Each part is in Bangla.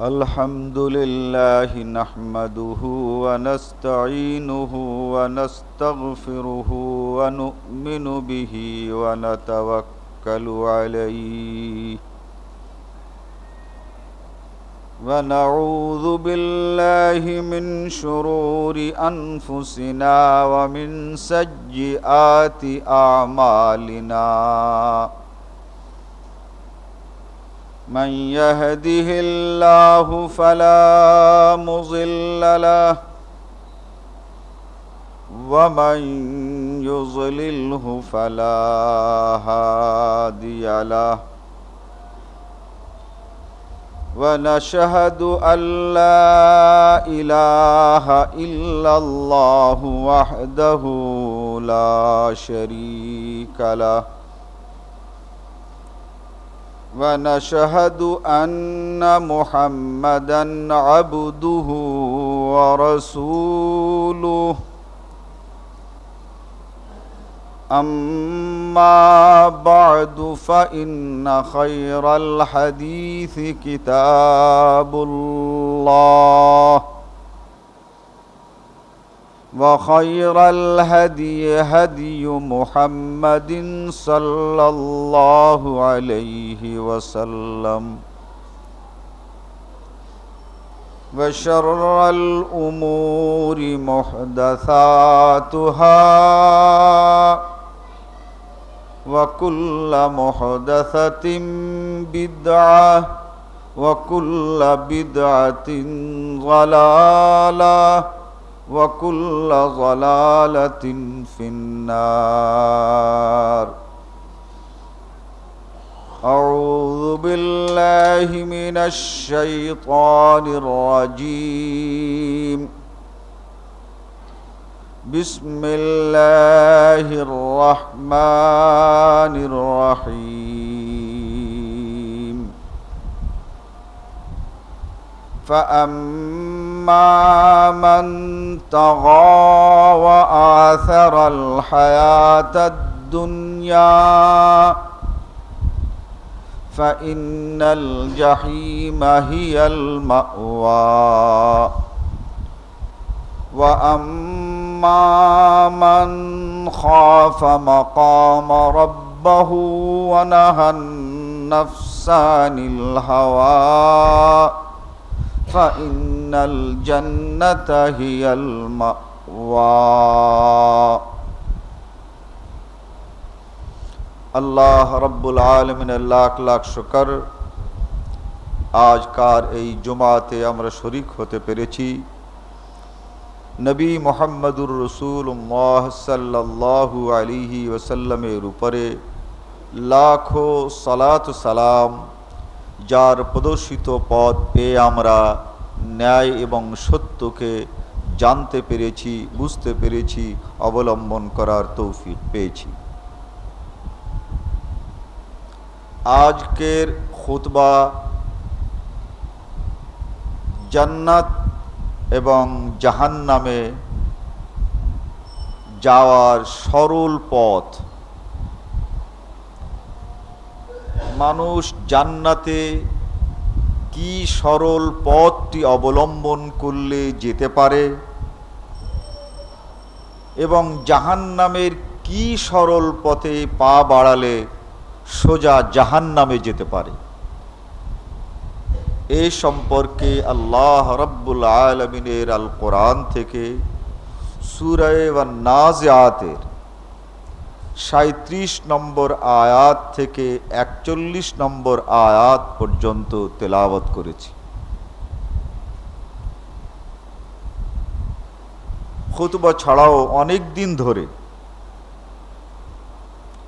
الحمد لله نحمده ونستعينه ونستغفره ونؤمن به ونتوكل عليه ونعوذ بالله من شرور أنفسنا ومن سيئات أعمالنا من يهده الله فلا مضل له ومن يضلله فلا هادي له ونشهد أن لا إله إلا الله وحده لا شريك له ونشهد أن محمدًا عبده ورسوله أما بعد فإن خير الحديث كتاب الله وخير الهدي هدي محمد صلى الله عليه وسلم وشر الأمور محدثاتها وكل محدثة بدعة وكل بدعة ضلالة وكل ضلالة في النار أعوذ بالله من الشيطان الرجيم بسم الله الرحمن الرحيم فأما من طغى وآثر الحياة الدنيا فإن الجحيم هي المأوى وأما من خاف مقام ربه ونهى النفس عن الهوى فإن الجنة هي المأوى আল্লাহ রব্বুল আলামিনের লাখ লাখ শুকর আজকার এই জুমাতে আমরা শরীক হতে পেরেছি নবী মুহাম্মদুর রাসূলুল্লাহ সাল্লাল্লাহু আলাইহি ওয়াসাল্লামের উপরে লাখো সালাত সালাম যার প্রদর্শিত পথ পেয়ে আমরা ন্যায় এবং সত্যকে জানতে পেরেছি বুঝতে পেরেছি অবলম্বন করার তৌফিক পেয়েছি আজকের খুতবা জান্নাত এবং জাহান্নামে যাওয়ার সরল পথ মানুষ জান্নাতে কি সরল পথটি অবলম্বন করলে যেতে পারে এবং জাহান্নামের কি সরল পথে পা বাড়ালে সোজা জাহান্নামে যেতে পারে এই সম্পর্কে আল্লাহ রাব্বুল আলামিনের আল কোরআন থেকে সূরা আন-নাজিআতের ৩৭ নম্বর আয়াত থেকে ৪১ নম্বর আয়াত পর্যন্ত তেলাওয়াত করেছি খুতবা ছাড়াও অনেক দিন ধরে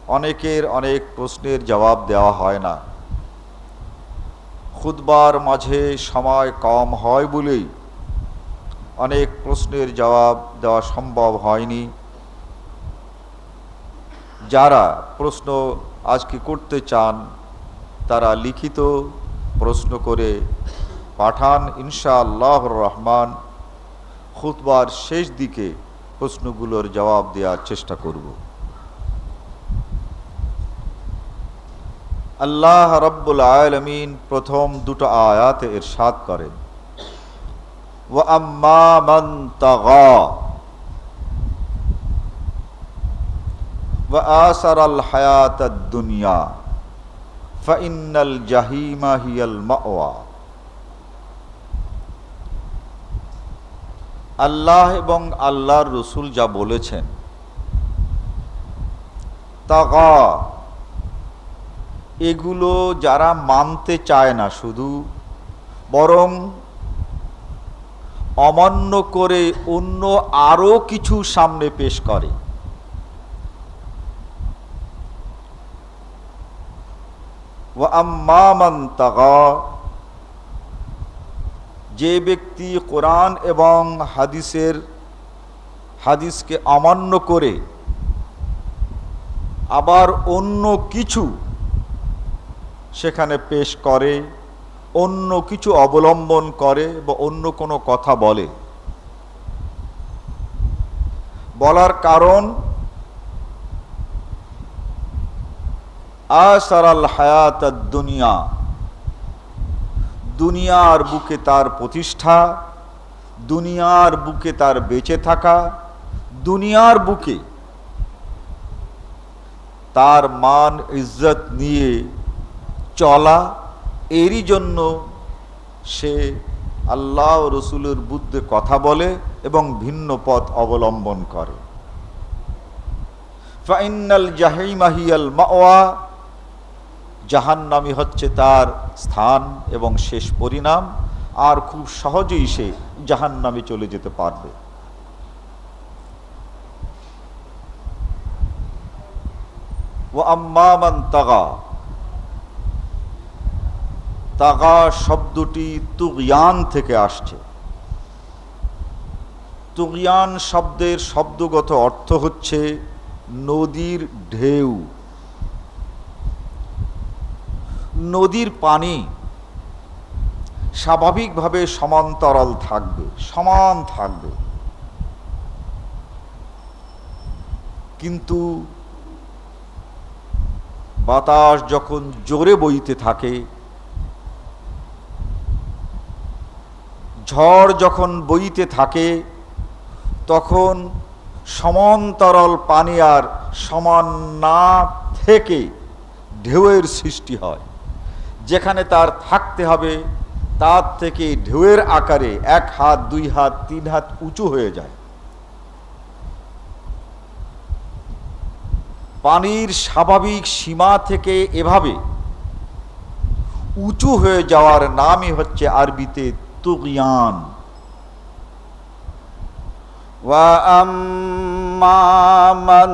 অনেকের অনেক প্রশ্নের জবাব দেওয়া হয় না খুতবার মাঝে সময় কম হয় বলেই অনেক প্রশ্নের জবাব দেওয়া সম্ভব হয়নি যারা প্রশ্ন আজকে করতে চান তারা লিখিত প্রশ্ন করে পাঠান ইনশাআল্লাহুর রহমান খুতবার শেষ দিকে প্রশ্নগুলোর জবাব দেওয়ার চেষ্টা করব আল্লাহ রাব্বুল আলামিন প্রথম দুটো আয়াতে ইরশাদ করেন, ওয়া আম্মা মান তাগা ওয়া আসারাল হায়াতাদ দুনিয়া ফাইন্নাল জাহিমা হিয়াল মাওয়া। আল্লাহ এবং আল্লাহর রসুল যা বলেছেন, তাগা এগুলো যারা মানতে চায় না শুধু, বরং অমান্য করে অন্য আরো কিছু সামনে পেশ করে, ওয়া আম্মা মান তাগা যে ব্যক্তি কোরআন এবং হাদিসকে অমান্য করে আবার অন্য কিছু সেখানে পেশ করে, অন্য কিছু অবলম্বন করে বা অন্য কোনো কথা বলার কারণ আসারাল হায়াতাদ দুনিয়া, দুনিয়ার বুকে তার প্রতিষ্ঠা, দুনিয়ার বুকে তার বেঁচে থাকা, দুনিয়ার বুকে তার মান ইজ্জত নিয়ে চলা, এরই জন্য সে আল্লাহ ও রসুলের বিরুদ্ধে কথা বলে এবং ভিন্ন পথ অবলম্বন করে। ফাইন্নাল জাহিমা হিয়াল মাওয়া, জাহান্নামী হচ্ছে তার স্থান এবং শেষ পরিণাম, আর খুব সহজেই সে জাহান্নামে চলে যেতে পারবে। ওয়া আম্মা মান তাগা, তাগা শব্দটি তুগয়ান থেকে আসছে। তুগয়ান শব্দের শব্দগত অর্থ হচ্ছে নদীর ঢেউ। নদীর পানি স্বাভাবিকভাবে সমান্তরাল থাকবে, সমান থাকবে, কিন্তু বাতাস যখন জোরে বইতে থাকে, ঝড় যখন বইতে থাকে, তখন সমান্তরাল পানি আর সমান না থেকে ঢেউয়ের সৃষ্টি হয়। যেখানে তার থাকতে হবে তার থেকে ঢেউয়ের আকারে 1 হাত 2 হাত 3 হাত উঁচু হয়ে যায়। পানির স্বাভাবিক সীমা থেকে এভাবে উঁচু হয়ে যাওয়ার নামই হচ্ছে আরবিতে তুগয়ান। ওয়া আম্মা মান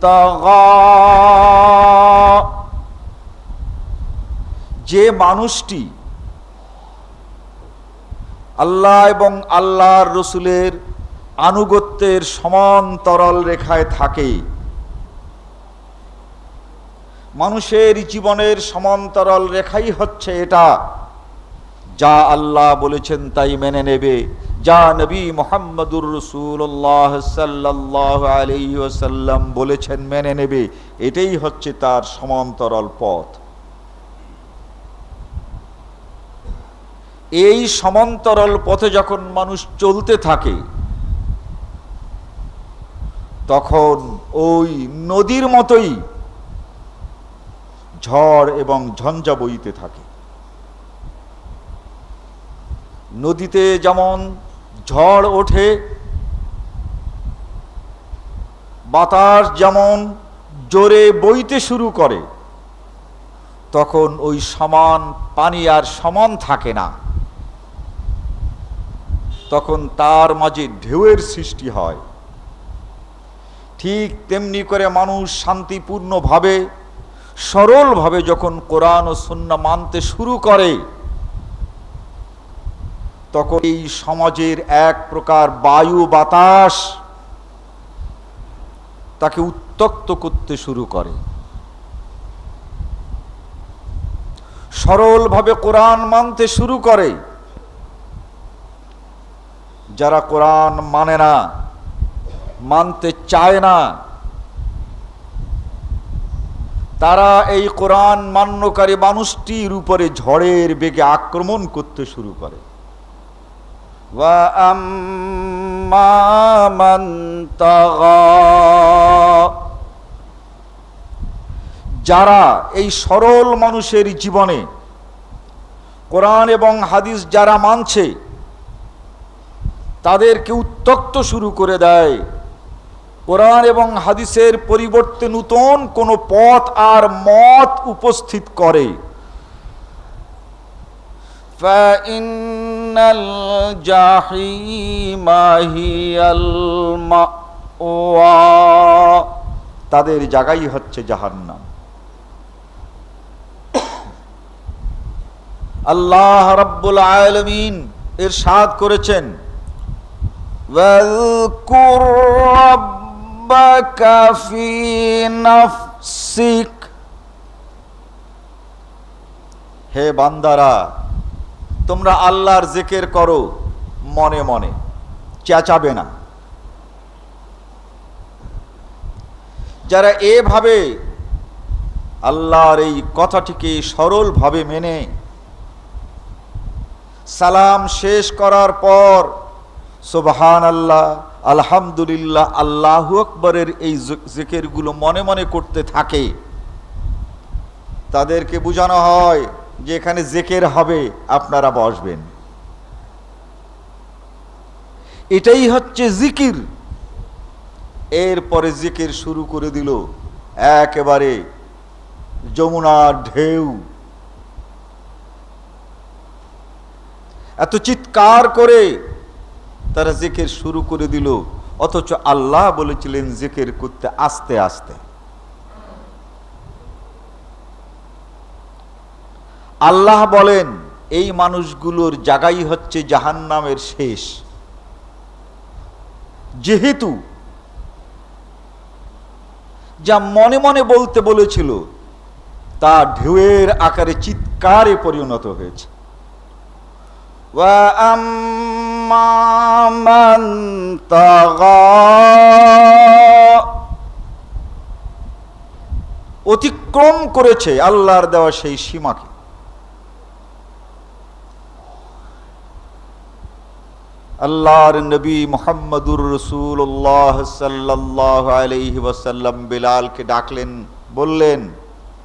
তাগা, যে মানুষটি আল্লাহ এবং আল্লাহর রসুলের আনুগত্যের সমান্তরাল রেখায় থাকে, মানুষের জীবনের সমান্তরাল রেখাই হচ্ছে এটা, যা আল্লাহ বলেছেন তাই মেনে নেবে, যা নবী মুহাম্মদুর রাসূলুল্লাহ সাল্লাল্লাহু আলাইহি ওয়াসাল্লাম বলেছেন মেনে নেবে, এটাই হচ্ছে তার সমান্তরাল পথ। এই সমান্তরাল পথে যখন মানুষ চলতে থাকে, তখন ওই নদীর মতোই ঝড় এবং ঝঞ্ঝা বইতে থাকে। নদীতে যেমন ঝড় ওঠে, বাতাস যেমন জোরে বইতে শুরু করে, তখন ওই সমান পানি আর সমান থাকে না, তখন তার মাঝে ঢেউয়ের সৃষ্টি হয়। ঠিক তেমনি করে মানুষ শান্তিপূর্ণভাবে সরলভাবে যখন কোরআন ও সুন্নাহ মানতে শুরু করে, তখন এই সমাজের এক প্রকার বায়ু বাতাস তাকে উত্তক্ত করতে শুরু করে। সরলভাবে কোরআন মানতে শুরু করে, যারা কোরআন মানে না, মানতে চায় না, তারা এই কোরআন মান্যকারী মানুষটির উপরে ঝড়ের বেগে আক্রমণ করতে শুরু করে। ওয়া আম্মা মান তাগা, যারা এই সরল মানুষের জীবনে কোরআন এবং হাদিস যারা মানছে তাদেরকে উত্ত্যক্ত শুরু করে দেয়, কোরআন এবং হাদিসের পরিবর্তে নতুন কোনো পথ আর মত উপস্থিত করে। ফাইনাল জাহিমা হিয়াল মাওয়া, তাদের জায়গাই হচ্ছে জাহান্নাম। আল্লাহ রাব্বুল আলামিন ইরশাদ করেছেন, ওয়াযকুর রাব্বাকা ফি নাফসিক, হে বান্দারা তোমরা আল্লাহর জিকির করো মনে মনে, চেঁচাবে না। যারা এভাবে আল্লাহর এই কথাটিকে সরলভাবে মেনে সালাম শেষ করার পর সুবহানাল্লাহ, আলহামদুলিল্লাহ, আল্লাহু আকবরের এই জিকিরগুলো মনে মনে করতে থাকে, তাদেরকে বোঝানো হয় যে এখানে জিকির হবে, আপনারা বসবেন। এটাই হচ্ছে জিকির। এরপরে জিকির শুরু করে দিল একেবারে যমুনার ঢেউ, এত চিৎকার করে তারা জিকির শুরু করে দিল, অথচ আল্লাহ বলেছিলেন জিকির করতে আস্তে আস্তে। আল্লাহ বলেন এই মানুষগুলোর জায়গাই হচ্ছে জাহান্নামের শেষ, যেহেতু যা মনে মনে বলতে বলেছিল তা ঢেউয়ের আকারে চিৎকারে পরিণত হয়েছে। ওয়া আম্মা মান তাগা, অতিক্রম করেছে আল্লাহর দেওয়া সেই সীমাকে। আল্লাহর নবী মুহাম্মদুর রাসূলুল্লাহ সাল্লাল্লাহু আলাইহি ওয়াসাল্লাম বিলালকে ডাকলেন, বললেন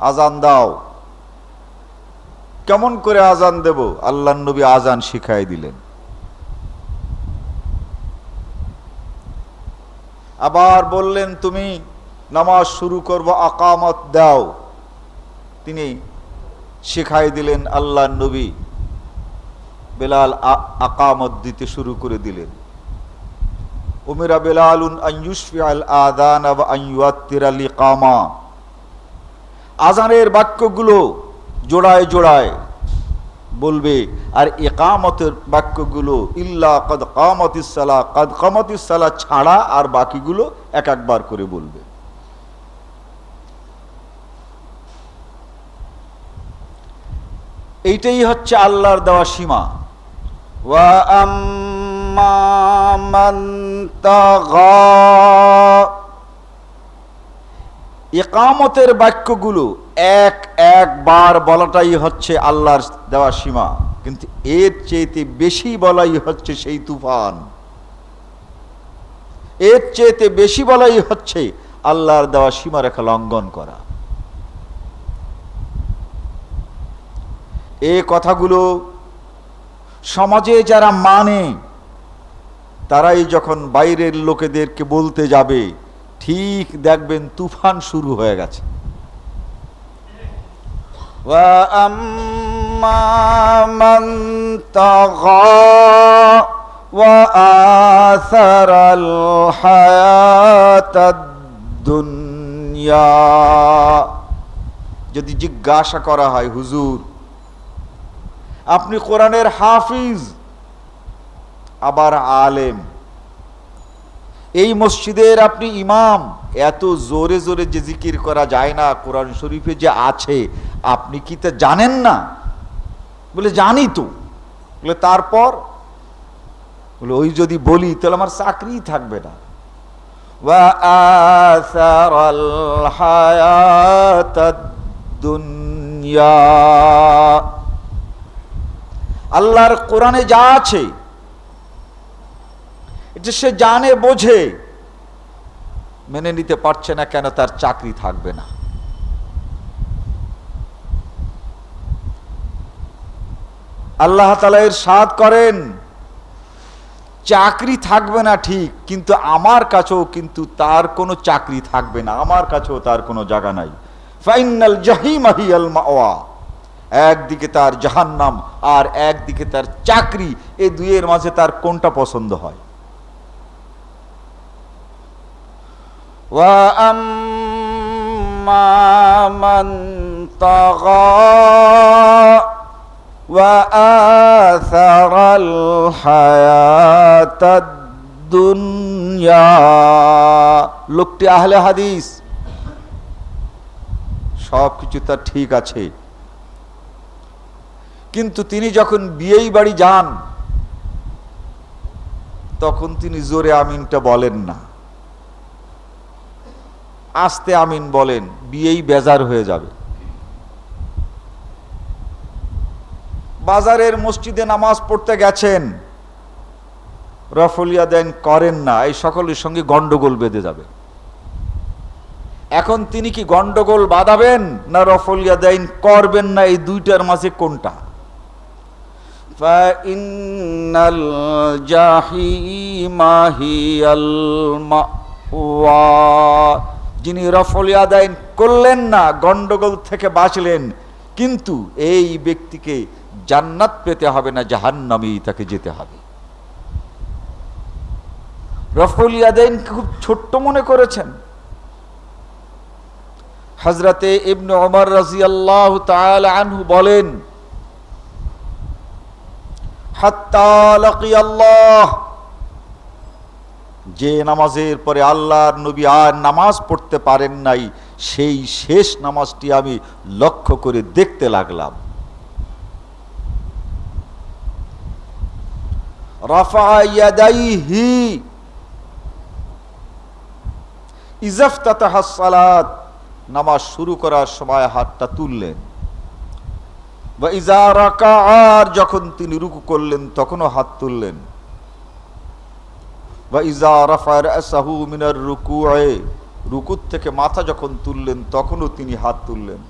আজান দাও। কেমন করে আজান দেব? আল্লাহর নবী আজান শিখাই দিলেন। আবার বললেন তুমি নামাজ শুরু করবো, আকামত দাও। তিনি শিখাই দিলেন আল্লাহর নবী। বেলাল আকামত দিতে শুরু করে দিলেন। উমিরা বেলালুন আন ইউশফিআল আযান ওয়া আন ইউআত্তিরাল ইকামা, আজানের বাক্যগুলো জোড়ায় জোড়ায় বলবে, আর ইকামতের বাক্যগুলো ইল্লা কদ কামাতিস সালাহ, কদ কামাতিস সালাহ ছাড়া আর বাকিগুলো এক একবার করে বলবে। এইটাই হচ্ছে আল্লাহর দেওয়া সীমা। ওয়া আম্মা মান তাগা, ইকামতের বাক্যগুলো এক একবার বলাটাই হচ্ছে আল্লাহর দেওয়া সীমা, কিন্তু এর চেয়েতে বেশি বলাই হচ্ছে সেই তুফান, এর চেয়েতে বেশি বলাই হচ্ছে আল্লাহর দেওয়া সীমারেখা লঙ্ঘন করা। এই কথাগুলো সমাজে যারা মানে তারাই যখন বাইরের লোকেদেরকে বলতে যাবে, ঠিক দেখবেন তুফান শুরু হয়ে গেছে। ওয়া আম্মা মান তাগা ওয়া আসারাল হায়াতাদ দুনিয়া, যদি জিজ্ঞাসা করা হয় হুজুর আপনি কোরআনের হাফিজ আবার আলেম, এই মসজিদের আপনি ইমাম, এত জোরে জোরে যে জিকির করা যায় না কোরআন শরীফে যে আছে, আপনি কি তা জানেন না? বলে জানি তো। বলে তারপর? বলে ওই যদি বলি তাহলে আমার চাকরিই থাকবে না। وآثر الحياة الدنيا। আল্লাহর কোরআনে যা আছে এটা সে জানে বোঝে, মেনে নিতে পারছে না কেন? তার চাকরি থাকবে না। আল্লাহ তাআলা ইরশাদ করেন, চাকরি থাকবে না ঠিক, কিন্তু আমার কাছেও কিন্তু তার কোনো চাকরি থাকবে না, আমার কাছেও তার কোনো জায়গা নাই। ফাইনাল জাহিমা হিয়াল মাওয়া, একদিকে তার জাহান্নাম আর একদিকে তার চাকরি, এই দুইয়ের মাঝে তার কোনটা পছন্দ হয়? ওয়া আম্মা মান তাগা وآثر الحياة الدنيا। লোকটি আহলে হাদিস, সব কিছু তার ঠিক আছে, কিন্তু তিনি যখন বিয়েই বাড়ি যান তখন তিনি জোরে আমিনটা বলেন না, আস্তে আমিন বলেন, বিয়েই বেজার হয়ে যাবে। বাজারের মসজিদে নামাজ পড়তে গেছেন, রফল ইয়াদাইন করেন না, এই সকলের সঙ্গে গন্ডগোল বেঁধে যাবে। এখন তিনি কি গন্ডগোল বাঁধাবেন না রফল ইয়াদাইন করবেন না? এই দুইটার মাঝে কোনটা? ফাইনাল জাহিমা হিয়াল মাওয়া, যিনি রফল ইয়াদাইন করলেন না, গন্ডগোল থেকে বাঁচলেন, কিন্তু এই ব্যক্তিকে জান্নাত পেতে হবে না, জাহান্নামেই তাকে যেতে হবে। রফউল ইয়াদাইন খুব ছোট্ট মনে করেছেন। হযরতে ইবনে ওমর রাদিয়াল্লাহু তাআলা আনহু বলেন, হাত্তা লাকিয়াল্লাহ, যে নামাজের পরে আল্লাহর নবী আর নামাজ পড়তে পারেন নাই, সেই শেষ নামাজটি আমি লক্ষ্য করে দেখতে লাগলাম। রাফা ইয়াদাইহি ইজাফতাতাহাস সালাত, নামাজ শুরু করার সময় হাতটা তুললেন। ওয়া ইজা রাকা, যখন তিনি রুকু করলেন তখনও হাত তুললেন। ওয়া ইজা রাফা রাসাহু মিনার রুকুয়ে, রুকুত থেকে মাথা যখন তুললেন তখনও তিনি হাত তুললেন।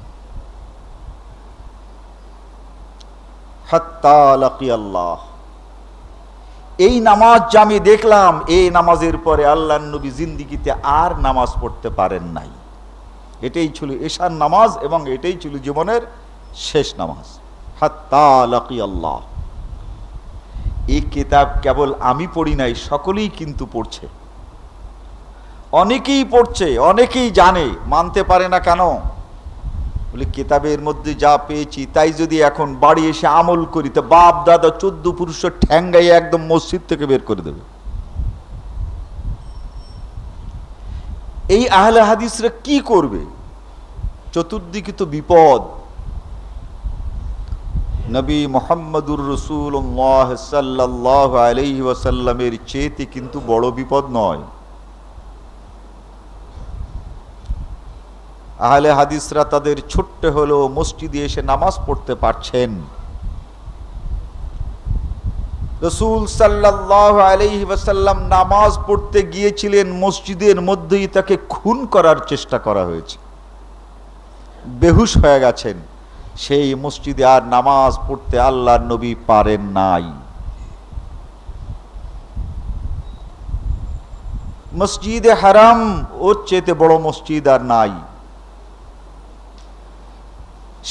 হাত্তা লাকিয়াল্লাহ, এই নামাজ যা আমি দেখলাম, এই নামাজের পরে আল্লাহর নবী জিন্দেগিতে আর নামাজ পড়তে পারেন নাই। এটাই ছিল এশার নামাজ এবং এটাই ছিল জীবনের শেষ নামাজ। হাত্তা লাকিয়াল্লাহ। এই কিতাব কেবল আমি পড়ি নাই, সকলেই কিন্তু পড়ছে, অনেকেই পড়ছে, অনেকেই জানে, মানতে পারে না কেন? বলে কিতাবের মধ্যে যা পেয়েছি তাই যদি এখন বাড়ি এসে আমল করি তো বাপ দাদা 14 পুরুষের ঠ্যাঙ্গাই একদম মসজিদ থেকে বের করে দেবে। এই আহলে হাদিসরা কি করবে? চতুর্দিকে তো বিপদ। নবী মুহাম্মদুর রাসূলুল্লাহ সাল্লাল্লাহু আলাইহি ওয়াসাল্লামের চেয়ে কিন্তু বড় বিপদ নয়। আহলে হাদিসরা তাদের ছোট্ট হলেও মসজিদে এসে নামাজ পড়তে পারছেন। রাসূল সাল্লাল্লাহু আলাইহি ওয়াসাল্লাম নামাজ পড়তে গিয়েছিলেন, মসজিদের মধ্যেই তাকে খুন করার চেষ্টা করা হয়েছে, বেহুশ হয়ে গেছেন। সেই মসজিদে আর নামাজ পড়তে আল্লাহর নবী পারেন নাই। মসজিদে হারাম, ওর চেয়ে বড় মসজিদ আর নাই।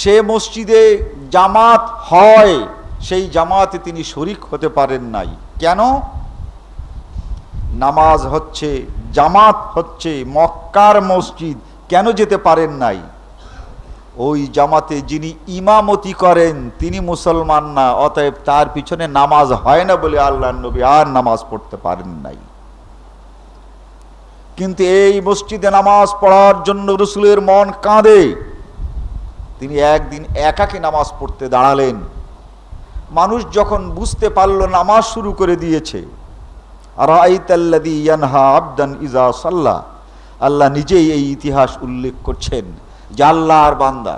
সে মসজিদে জামাত হয়, সেই জামাতে তিনি শরীক হতে পারেন নাই। কেন? নামাজ হচ্ছে, জামাত হচ্ছে মক্কার মসজিদ, কেন যেতে পারেন নাই? ওই জামাতে যিনি ইমামতি করেন তিনি মুসলমান না, অতএব তার পিছনে নামাজ হয় না বলে আল্লাহর নবী আর নামাজ পড়তে পারেন নাই। কিন্তু এই মসজিদে নামাজ পড়ার জন্য রাসূলের মন কাঁদে। তিনি একদিন একাকী নামাজ পড়তে দাঁড়ালেন। মানুষ যখন বুঝতে পারল নামাজ শুরু করে দিয়েছে, আরাআইতাল্লাযী ইয়ানহা আবদান ইযা সাল্লা। আল্লাহ নিজেই এই ইতিহাস উল্লেখ করছেন যে আল্লাহর বান্দা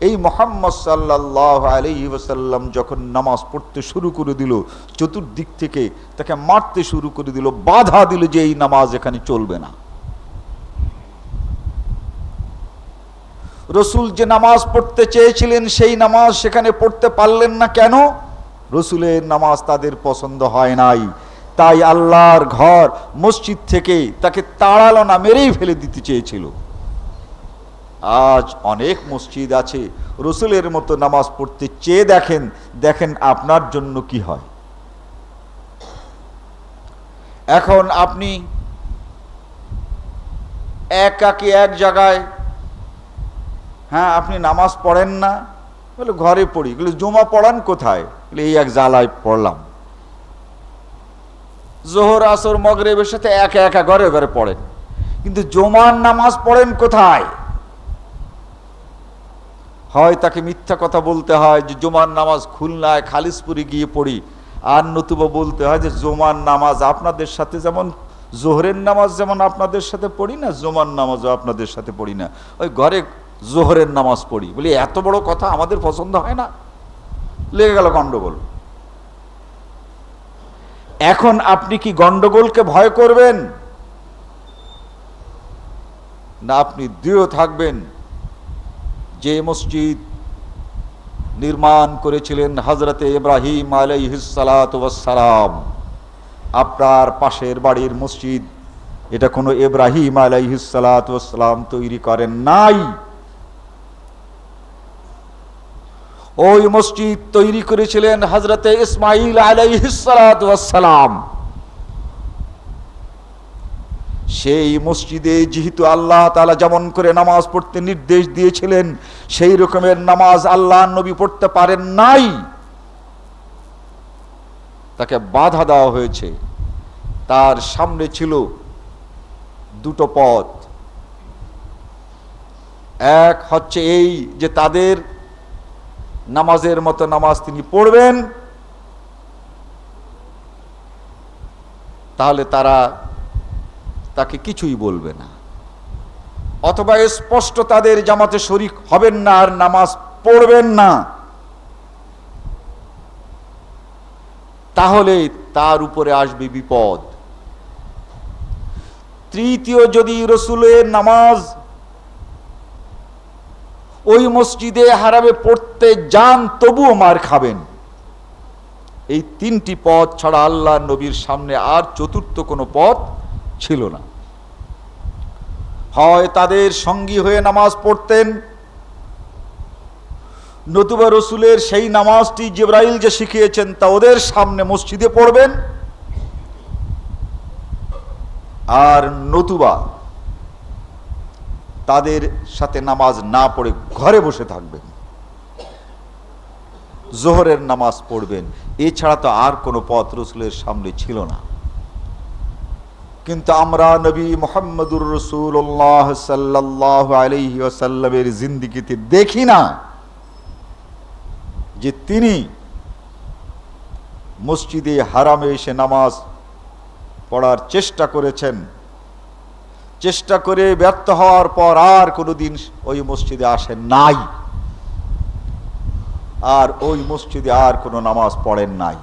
এই মুহাম্মদ সাল্লাল্লাহু আলাইহি ওয়াসাল্লাম যখন নামাজ পড়তে শুরু করে দিল, চতুর্দিক থেকে তাকে মারতে শুরু করে দিল, বাধা দিল যে এই নামাজ এখানে চলবে না। রসুল যে নামাজ পড়তে চেয়েছিলেন সেই নামাজ সেখানে পড়তে পারলেন না। কেন? রসুলের নামাজ তাদের পছন্দ হয় নাই, তাই আল্লাহর ঘর মসজিদ থেকে তাকে তাড়ালো না, মেরেই ফেলে দিতে চেয়েছিল। আজ অনেক মসজিদ আছে, রসুলের মতো নামাজ পড়তে চেয়ে দেখেন, দেখেন আপনার জন্য কি হয়। এখন আপনি একাকী এক জায়গায়, হ্যাঁ আপনি নামাজ পড়েন না, বলে ঘরে পড়ি। বলে জুমা পড়ান কোথায়? বলে এই এক জালায় পড়লাম। জোহর আসর মগরিবের সাথে একা একা ঘরে ঘরে পড়েন, কিন্তু জুমার নামাজ পড়েন কোথায়? হয় তাকে মিথ্যা কথা বলতে হয় যে জুমার নামাজ খুলনায় খালিশপুরে গিয়ে পড়ি, আর নতুবা বলতে হয় যে জুমার নামাজ আপনাদের সাথে যেমন জোহরের নামাজ যেমন আপনাদের সাথে পড়ি না, জুমার নামাজও আপনাদের সাথে পড়ি না, ওই ঘরে জোহরের নামাজ পড়ি। বলি এত বড় কথা আমাদের পছন্দ হয় না, লেগে গেল গন্ডগোল। এখন আপনি কি গন্ডগোলকে ভয় করবেন, না আপনি দৃঢ় থাকবেন যে মসজিদ নির্মাণ করেছিলেন হযরতে ইব্রাহিম আলাইহিস সালাতু ওয়াস সালাম, আপনার পাশের বাড়ির মসজিদ, এটা কোনো ইব্রাহিম আলাইহিস সালাতু ওয়াস সালাম তৈরি করেন নাই। ওই মসজিদ তৈরি করেছিলেন হযরতে ইসমাঈল আলাইহিস সালাতু ওয়াস সালাম। সেই মসজিদে যেহেতু আল্লাহ তাআলা যেমন করে নামাজ পড়তে নির্দেশ দিয়েছিলেন সেই রকমের নামাজ আল্লাহর নবী পড়তে পারেন নাই, তাকে বাধা দেওয়া হয়েছে। তার সামনে ছিল দুটো পথ, এক হচ্ছে এই যে তাদের নামাজের মতো নামাজ তিনি পড়বেন, তাহলে তারা তাকে কিছুই বলবে না, অথবা স্পষ্ট তাদের জামাতে শরীক হবেন না আর নামাজ পড়বেন না, তাহলে তার উপরে আসবে বিপদ। তৃতীয়, যদি রসুলের নামাজ ওই মসজিদে হারামে পড়তে যান তবুও মার খাবেন। এই তিনটি পথ ছাড়া আল্লাহ নবীর সামনে আর চতুর্থ কোনো পথ ছিল না। হয় তাদের সঙ্গী হয়ে নামাজ পড়তেন, নতুবা রসুলের সেই নামাজটি জিবরাইল যে শিখিয়েছেন তা ওদের সামনে মসজিদে পড়বেন, আর নতুবা তাদের সাথে নামাজ না পড়ে ঘরে বসে থাকবেন, জোহরের নামাজ পড়বেন। এছাড়া তো আর কোনো পথ রসুলের সামনে ছিল না। কিন্তু আমরা নবী মুহাম্মদুর রাসূলুল্লাহ সাল্লাল্লাহু আলাইহি ওয়াসাল্লামের জিন্দেগিতে দেখি না যে তিনি মসজিদে হারামে এসে নামাজ পড়ার চেষ্টা করেছেন, চেষ্টা করে ব্যর্থ হওয়ার পর আর কোনোদিন ওই মসজিদে আসেন নাই, আর ওই মসজিদে আর কোনো নামাজ পড়েন নাই।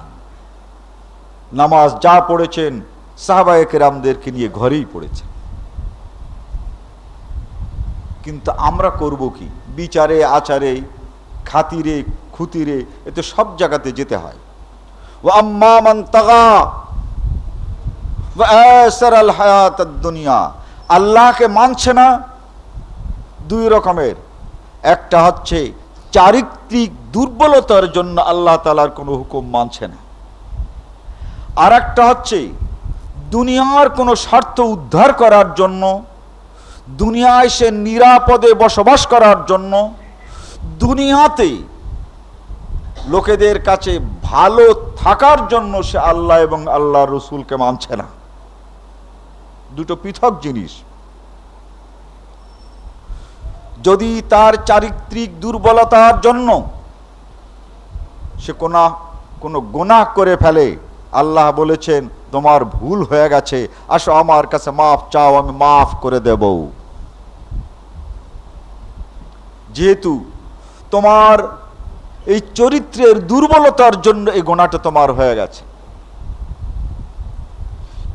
নামাজ যা পড়েছেন সাহাবায়ে কেরামদেরকে নিয়ে ঘরেই পড়েছেন। কিন্তু আমরা করব কি? বিচারে আচারে খাতিরে খুতিরে এতে সব জায়গাতে যেতে হয়। ওয়া আম্মা মান তাগা ওয়া আসারাল হায়াতাদ দুনিয়া, আল্লাহকে মানছে না দুই রকমের। একটা হচ্ছে চারিত্রিক দুর্বলতার জন্য আল্লাহ তাআলার কোনো হুকুম মানছে না, আর একটা হচ্ছে দুনিয়ার কোনো স্বার্থ উদ্ধার করার জন্য, দুনিয়ায় সে নিরাপদে বসবাস করার জন্য, দুনিয়াতে লোকেদের কাছে ভালো থাকার জন্য সে আল্লাহ এবং আল্লাহ রসুলকে মানছে না। দুটো পৃথক জিনিস। যদি তার চারিত্রিক দুর্বলতার জন্য সে কোনো গুনাহ করে ফেলে, আল্লাহ বলেছেন তোমার ভুল হয়ে গেছে, আসো আমার কাছে মাফ চাও, আমি মাফ করে দেব। যেহেতু তোমার এই চরিত্রের দুর্বলতার জন্য এই গুনাহটা তোমার হয়ে গেছে।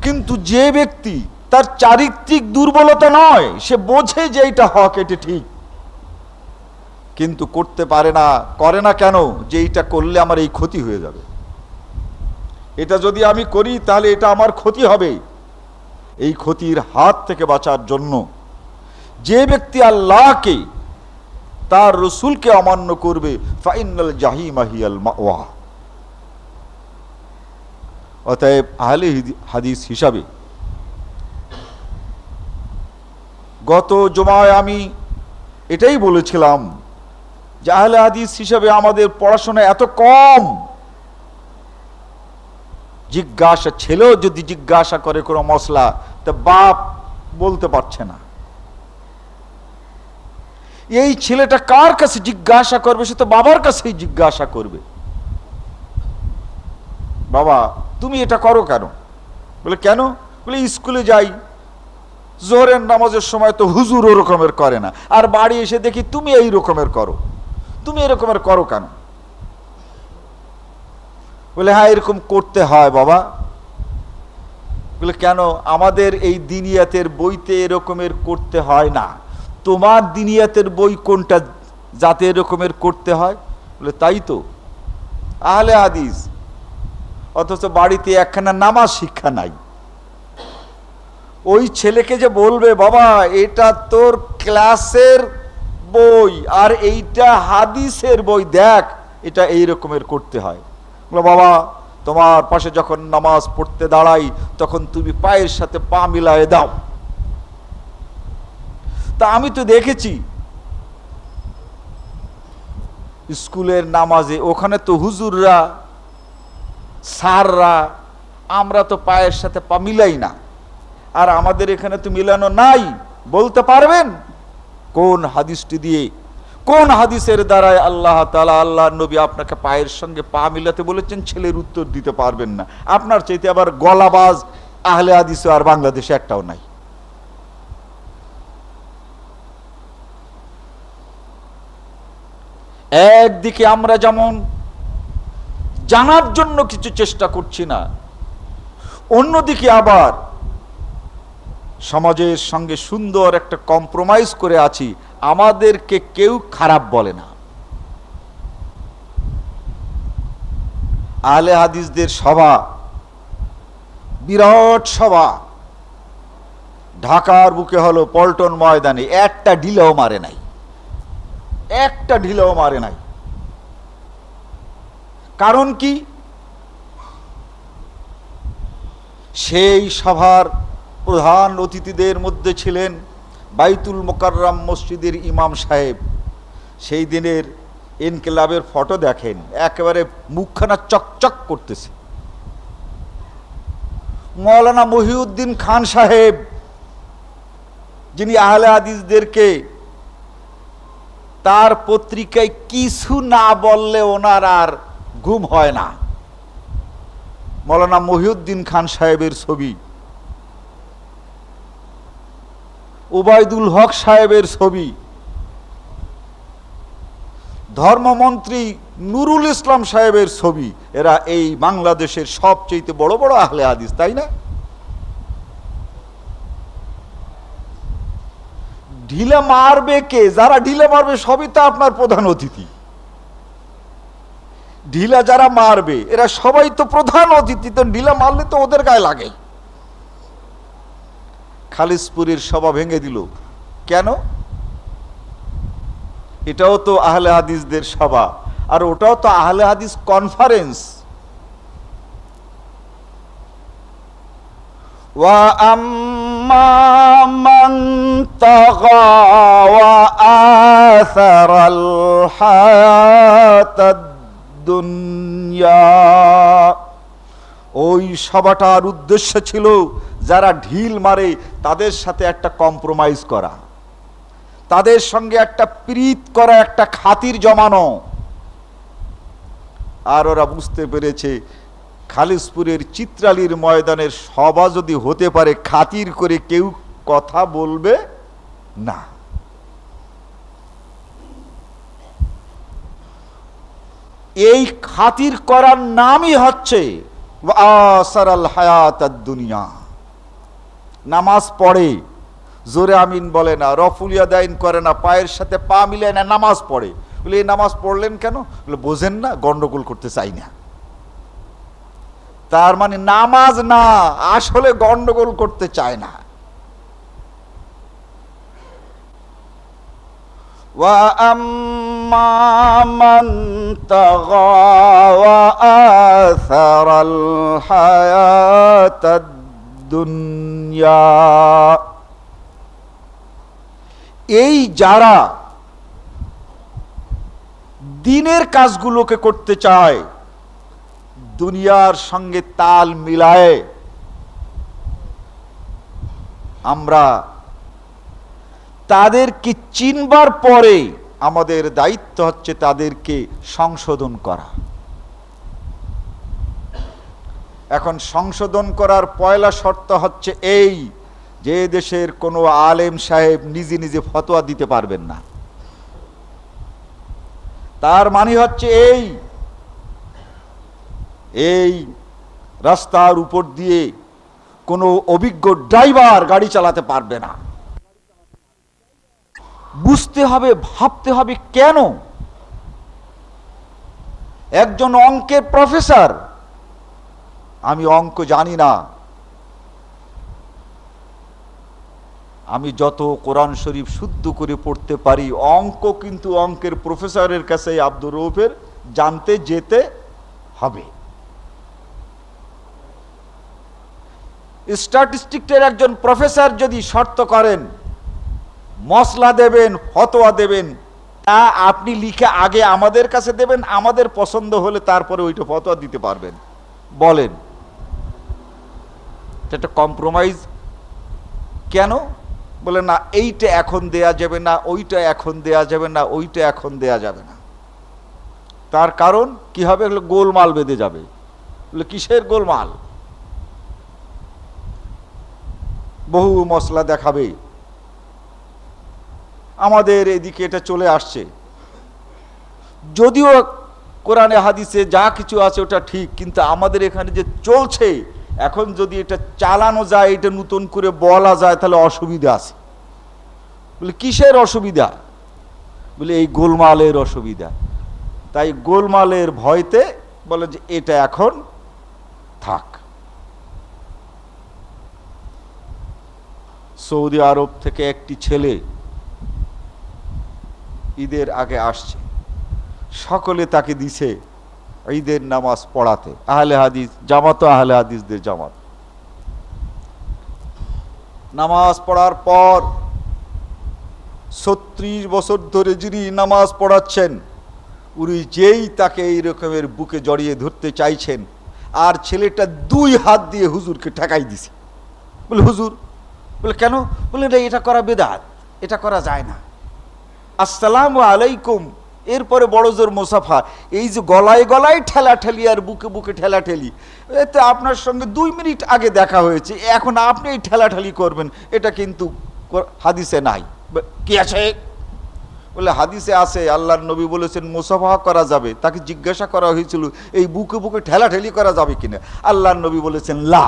কিন্তু যে ব্যক্তি তার চারিত্রিক দুর্বলতা নয়, সে বোঝে যে এটা হক, এটা ঠিক, কিন্তু করতে পারে না, করে না কেন? যে এটা করলে আমার এই ক্ষতি হয়ে যাবে, এটা যদি আমি করি তাহলে এটা আমার ক্ষতি হবে। এই ক্ষতির হাত থেকে বাঁচার জন্য যে ব্যক্তি আল্লাহকে, তার রসুলকে অমান্য করবে, ফাইনাল জাহিমা হিয়াল মাওয়া। অতএব আহলে হাদিস হিসাবে গত জুমায় আমি এটাই বলেছিলাম যে আহলে হাদিস হিসাবে আমাদের পড়াশোনা এত কম। জিজ্ঞাসা, ছেলেও যদি জিজ্ঞাসা করে কোনো মশলা, তা বাপ বলতে পারছে না। এই ছেলেটা কার কাছে জিজ্ঞাসা করবে? সে তো বাবার কাছেই জিজ্ঞাসা করবে, বাবা তুমি এটা করো কেন? বলে কেন? বলে স্কুলে যাই, জোহরের নামাজের সময় তো হুজুর ও রকমের করে না, আর বাড়ি এসে দেখি তুমি এই রকমের করো, তুমি এরকমের করো কেন? বলে হ্যাঁ এরকম করতে হয় বাবা। বলে কেন? আমাদের এই দিনিয়াতের বইতে এরকমের করতে হয় না, তোমার দিনিয়াতের বই কোনটা যাতে এরকমের করতে হয়? বলে তাই তো, আহলে হাদিস, অথচ বাড়িতে একখানা নামাজ শিক্ষা নাই। ওই ছেলেকে যে বলবে বাবা এটা তোর ক্লাসের বই আর এইটা হাদিসের বই, দেখ এটা এই রকমের করতে হয়। বলো বাবা তোমার পাশে যখন নামাজ পড়তে দাঁড়াই তখন তুমি পায়ের সাথে পা মিলায়ে দাও। তা আমি তো দেখেছি স্কুলের নামাজে, ওখানে তো হুজুররা, স্যাররা, আমরা তো পায়ের সাথে পা মিলাই না, আর আমাদের এখানে তো মিলানো নাই। বলতে পারবেন কোন হাদিসটি দিয়ে, কোন হাদিসের দ্বারায় আল্লাহ তাআলা, আল্লাহর নবী আপনাকে পায়ের সঙ্গে পা মিলাতে বলেছেন? ছেলের উত্তর দিতে পারবেন না। আপনার চাইতে আবার গলাবাজ আহলে হাদিস আর বাংলাদেশে একটাও নাই। একদিকে আমরা যেমন জানার জন্য কিছু চেষ্টা করছি না, অন্যদিকে আবার সমাজের সঙ্গে সুন্দর একটা কম্প্রোমাইজ করে আছি, আমাদেরকে কেউ খারাপ বলে না। আহলে হাদিসদের সভা, বিরাট সভা, ঢাকার বুকে হলো পল্টন ময়দানে, একটা ঢিলেও মারে নাই, একটা ঢিলেও মারে নাই। কারণ কি? সেই সভার প্রধান অতিথিদের মধ্যে ছিলেন বাইতুল মোকাররম মসজিদের ইমাম সাহেব। সেই দিনের ইনকিলাবের ফটো দেখেন, একেবারে মুখখানা চকচক করতেছে। মৌলানা মহিউদ্দিন খান সাহেব, যিনি আহলে হাদিসদেরকে তার পত্রিকায় কিছু না বললে ওনার আর ঘুম হয় না, মৌলানা মহিউদ্দিন খান সাহেবের ছবি, ওবায়দুল হক সাহেবের ছবি, ধর্মমন্ত্রী নুরুল ইসলাম সাহেবের ছবি। এরা এই বাংলাদেশের সবচেয়ে বড় বড় আহলে হাদিস, তাই না? ঢিলে মারবে কে? যারা ঢিলে মারবে সবই তো আপনার প্রধান অতিথি। ঢিলা যারা মারবে এরা সবাই তো প্রধান অতিথি, তো ঢিলা মারলে তো ওদের গায়ে লাগে। খালিশপুরের সভা ভেঙে দিল কেন? এটাও তো আহলে হাদিসদের সভা, আর ওটাও তো আহলে হাদিস কনফারেন্স। ওয়া আম্মা মান তাগা ওয়া আসারাল হায়াতাদ দুনিয়া। ওই সভাটার উদ্দেশ্য ছিল যারা ঢিল মারে তাদের সাথে একটা কম্প্রোমাইজ করা, তাদের সঙ্গে একটা প্রীত করা, একটা খাতির জমানো। আর ওরা বুঝতে পেরেছে খালিশপুরের চিত্রালীর ময়দানের সভা যদি হতে পারে, খাতির করে কেউ কথা বলবে না। এই খাতির করার নামই হচ্ছে আসারাল হায়াতাদ দুনিয়া। নামাজ পড়ে, জোরে আমিন বলে না, রফুলিয়া দাইন করে না, পায়ের সাথে পা মিলে না, নামাজ পড়ে। বলে এই নামাজ পড়লেন কেন? বলে বোঝেন না, গন্ডগোল করতে চাই না। তার মানে নামাজ না, আসলে গন্ডগোল করতে চায় না। ওয়া আম্মা মান তাগা ওয়া আসারাল হায়াতাদ দুনিয়া। এই যারা দিনের কাজগুলোকে করতে চায়, দুনিয়ার সঙ্গে তাল মিলায়, আমরা তাদেরকে চিনবার পরে আমাদের দায়িত্ব হচ্ছে তাদেরকে সংশোধন করা। এখন সংশোধন করার পয়লা শর্ত হচ্ছে এই, যে দেশের কোনো আলেম সাহেব নিজে নিজে ফতোয়া দিতে পারবেন না। তার মানে হচ্ছে এই রাস্তার উপর দিয়ে কোনো অভিজ্ঞ ড্রাইভার গাড়ি চালাতে পারবে না। বুঝতে হবে, ভাবতে হবে কেন। একজন অঙ্কের প্রফেসর, আমি অঙ্ক জানি না, আমি যত কোরআন শরীফ শুদ্ধ করে পড়তে পারি, অঙ্ক কিন্তু অঙ্কের প্রফেসরের কাছে আব্দুর রউফের জানতে যেতে হবে। স্ট্যাটিস্টিক্সের একজন প্রফেসর যদি শর্ত করেন, মসলা দেবেন, ফতোয়া দেবেন, তা আপনি লিখে আগে আমাদের কাছে দেবেন, আমাদের পছন্দ হলে তারপরে ওইটা ফতোয়া দিতে পারবেন। বলেন এটা কম্প্রোমাইজ কেন? বলে না, এইটা এখন দেয়া যাবে না, ওইটা এখন দেয়া যাবে না, ওইটা এখন দেয়া যাবে না। তার কারণ কি হবে? গোলমাল বেঁধে যাবে। বলে কিসের গোলমাল? বহু মসলা দেখাবে। আমাদের এদিকে এটা চলে আসছে, যদিও কোরআনে হাদিসে যা কিছু আছে ওটা ঠিক, কিন্তু আমাদের এখানে যে চলছে, এখন যদি এটা চালানো যায়, এটা নতুন করে বলা যায়, তাহলে অসুবিধা আছে। বলে কিসের অসুবিধা? বলে এই গোলমালের অসুবিধা। তাই গোলমালের ভয়তে বলে যে এটা এখন থাক। সৌদি আরব থেকে একটি ছেলে ঈদের আগে আসছে, সকলে তাকে দিছে ঈদের নামাজ পড়াতে। আহলে হাদিস জামাত, আহলে হাদিসদের জামাত। নামাজ পড়ার পর 36 বছর ধরে যিনি নামাজ পড়াচ্ছেন, উনি যেই তাকে এই রকমের বুকে জড়িয়ে ধরতে চাইছেন, আর ছেলেটা 2 হাত দিয়ে হুজুরকে ঠেকাই দিছে। বলে হুজুর, বলে কেন? বলে এটা করা বেদাত, এটা করা যায় না। আসসালামু আলাইকুম, এরপরে বড় জোর মোসাফা। এই যে গলায় গলায় ঠেলাঠেলি আর বুকে বুকে ঠেলাঠেলি, এতে আপনার সঙ্গে 2 মিনিট আগে দেখা হয়েছে, এখন আপনি এই ঠেলাঠেলি করবেন, এটা কিন্তু হাদিসে নাই। কি আছে? বলে হাদিসে আছে, আল্লাহর নবী বলেছেন মোসাফা করা যাবে। তাকে জিজ্ঞাসা করা হয়েছিল এই বুকে বুকে ঠেলাঠেলি করা যাবে কিনা, আল্লাহর নবী বলেছেন লা।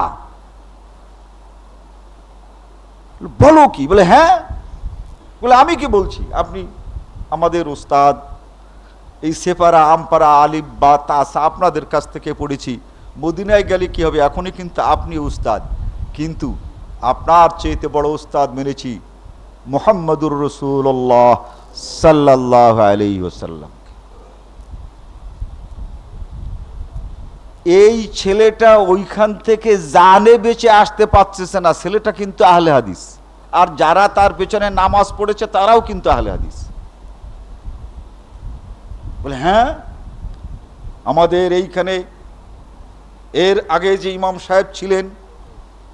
বলো কি? বলে হ্যাঁ। বলে আমি কি বলছি? আপনি আমাদের উস্তাদ, এই সেপারা, আমপারা, আলিফ বা তাসা আপনাদের কাছ থেকে পড়েছি। মদিনায় গেলে কি হবে? এখনই কিন্তু আপনি উস্তাদ, কিন্তু আপনার চেয়েতে বড় উস্তাদ মেনেছি মুহাম্মদুর রাসূলুল্লাহ সাল্লাল্লাহু আলাইহি ওয়াসাল্লাম। এই ছেলেটা ওইখান থেকে জানে বেঁচে আসতে পারছে না। ছেলেটা কিন্তু আহলে হাদিস, আর যারা তার পেছনে নামাজ পড়েছে তারাও কিন্তু আহলে হাদিস। বলে হ্যাঁ, আমাদের এইখানে এর আগে যে ইমাম সাহেব ছিলেন,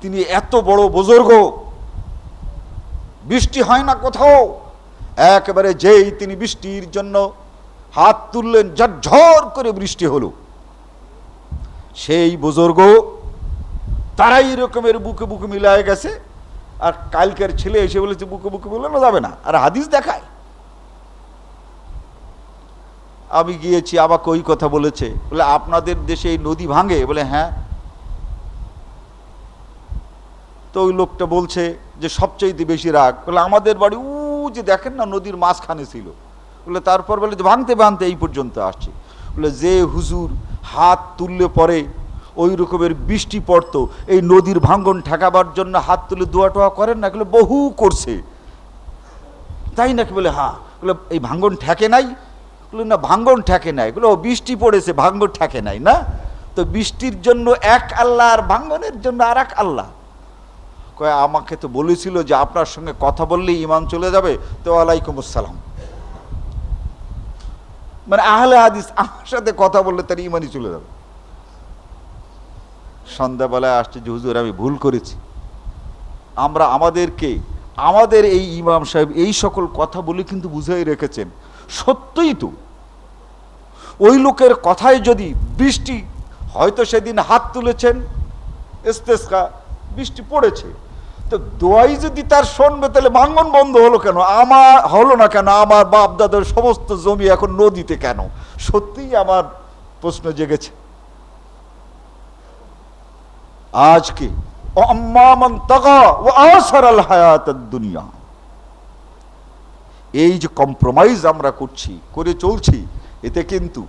তিনি এত বড় বুজুর্গ, বৃষ্টি হয় না কোথাও, একেবারে যেই তিনি বৃষ্টির জন্য হাত তুললেন, ঝরঝর করে বৃষ্টি হলো। সেই বুজুর্গ তারাই এরকমের বুকে বুকে মিলায় গেছে, আর কালকের ছেলে এসে বলেছে বুকে বুকে মিলানো যাবে না, আর হাদিস দেখায়। আমি গিয়েছি, আমাকে ওই কথা বলেছে, বলে আপনাদের দেশে এই নদী ভাঙে? বলে হ্যাঁ। তো ওই লোকটা বলছে যে সবচাইতে বেশি রাগ, বলে আমাদের বাড়ি যে দেখেন না নদীর মাঝখানে ছিল। বলে তারপর বলে যে ভাঙতে ভাঙতে এই পর্যন্ত আসছে। বলে যে হুজুর হাত তুললে পরে ওই রকমের বৃষ্টি পড়তো, এই নদীর ভাঙ্গন ঠেকাবার জন্য হাত তুলে দোয়া টোয়া করেন না? বলে বহু করছে। তাই নাকি? বলে হ্যাঁ। বলে এই ভাঙ্গন ঠেকে নাই? বলে না, ভাঙ্গন ঠেকে নাই। বলে ও বৃষ্টি পড়েছে, ভাঙ্গন ঠেকে নাই না? তো বৃষ্টির জন্য এক আল্লাহ, আর ভাঙ্গনের জন্য আর এক আল্লাহ। কয় আমাকে তো বলেছিল যে আপনার সঙ্গে কথা বললেই ঈমান চলে যাবে। তো ওয়ালাইকুম আসসালাম, মানে আহলে হাদিস আমার সাথে কথা বললে তার ঈমানই চলে যাবে। সন্ধ্যাবেলায় আসছে যে হুজুর আমি ভুল করেছি। আমরা আমাদের এই ইমাম সাহেব এই সকল কথা বলে কিন্তু বুঝাই রেখেছেন। সত্যই তো, ওই লোকের কথায় যদি বৃষ্টি, হয়তো সেদিন হাত তুলেছেন ইস্তেসকা, বৃষ্টি পড়েছে, তো দোয়াই যদি তার শুনবে, তাহলে ভাঙ্গন বন্ধ হলো কেন? আমার হলো না কেন? আমার বাপ দাদার সমস্ত জমি এখন নদীতে কেন? সত্যিই আমার প্রশ্ন জেগেছে। আজকে দুনিয়া, এই যে কম্প্রোমাইজ আমরা করে চলছি, এতে কিন্তু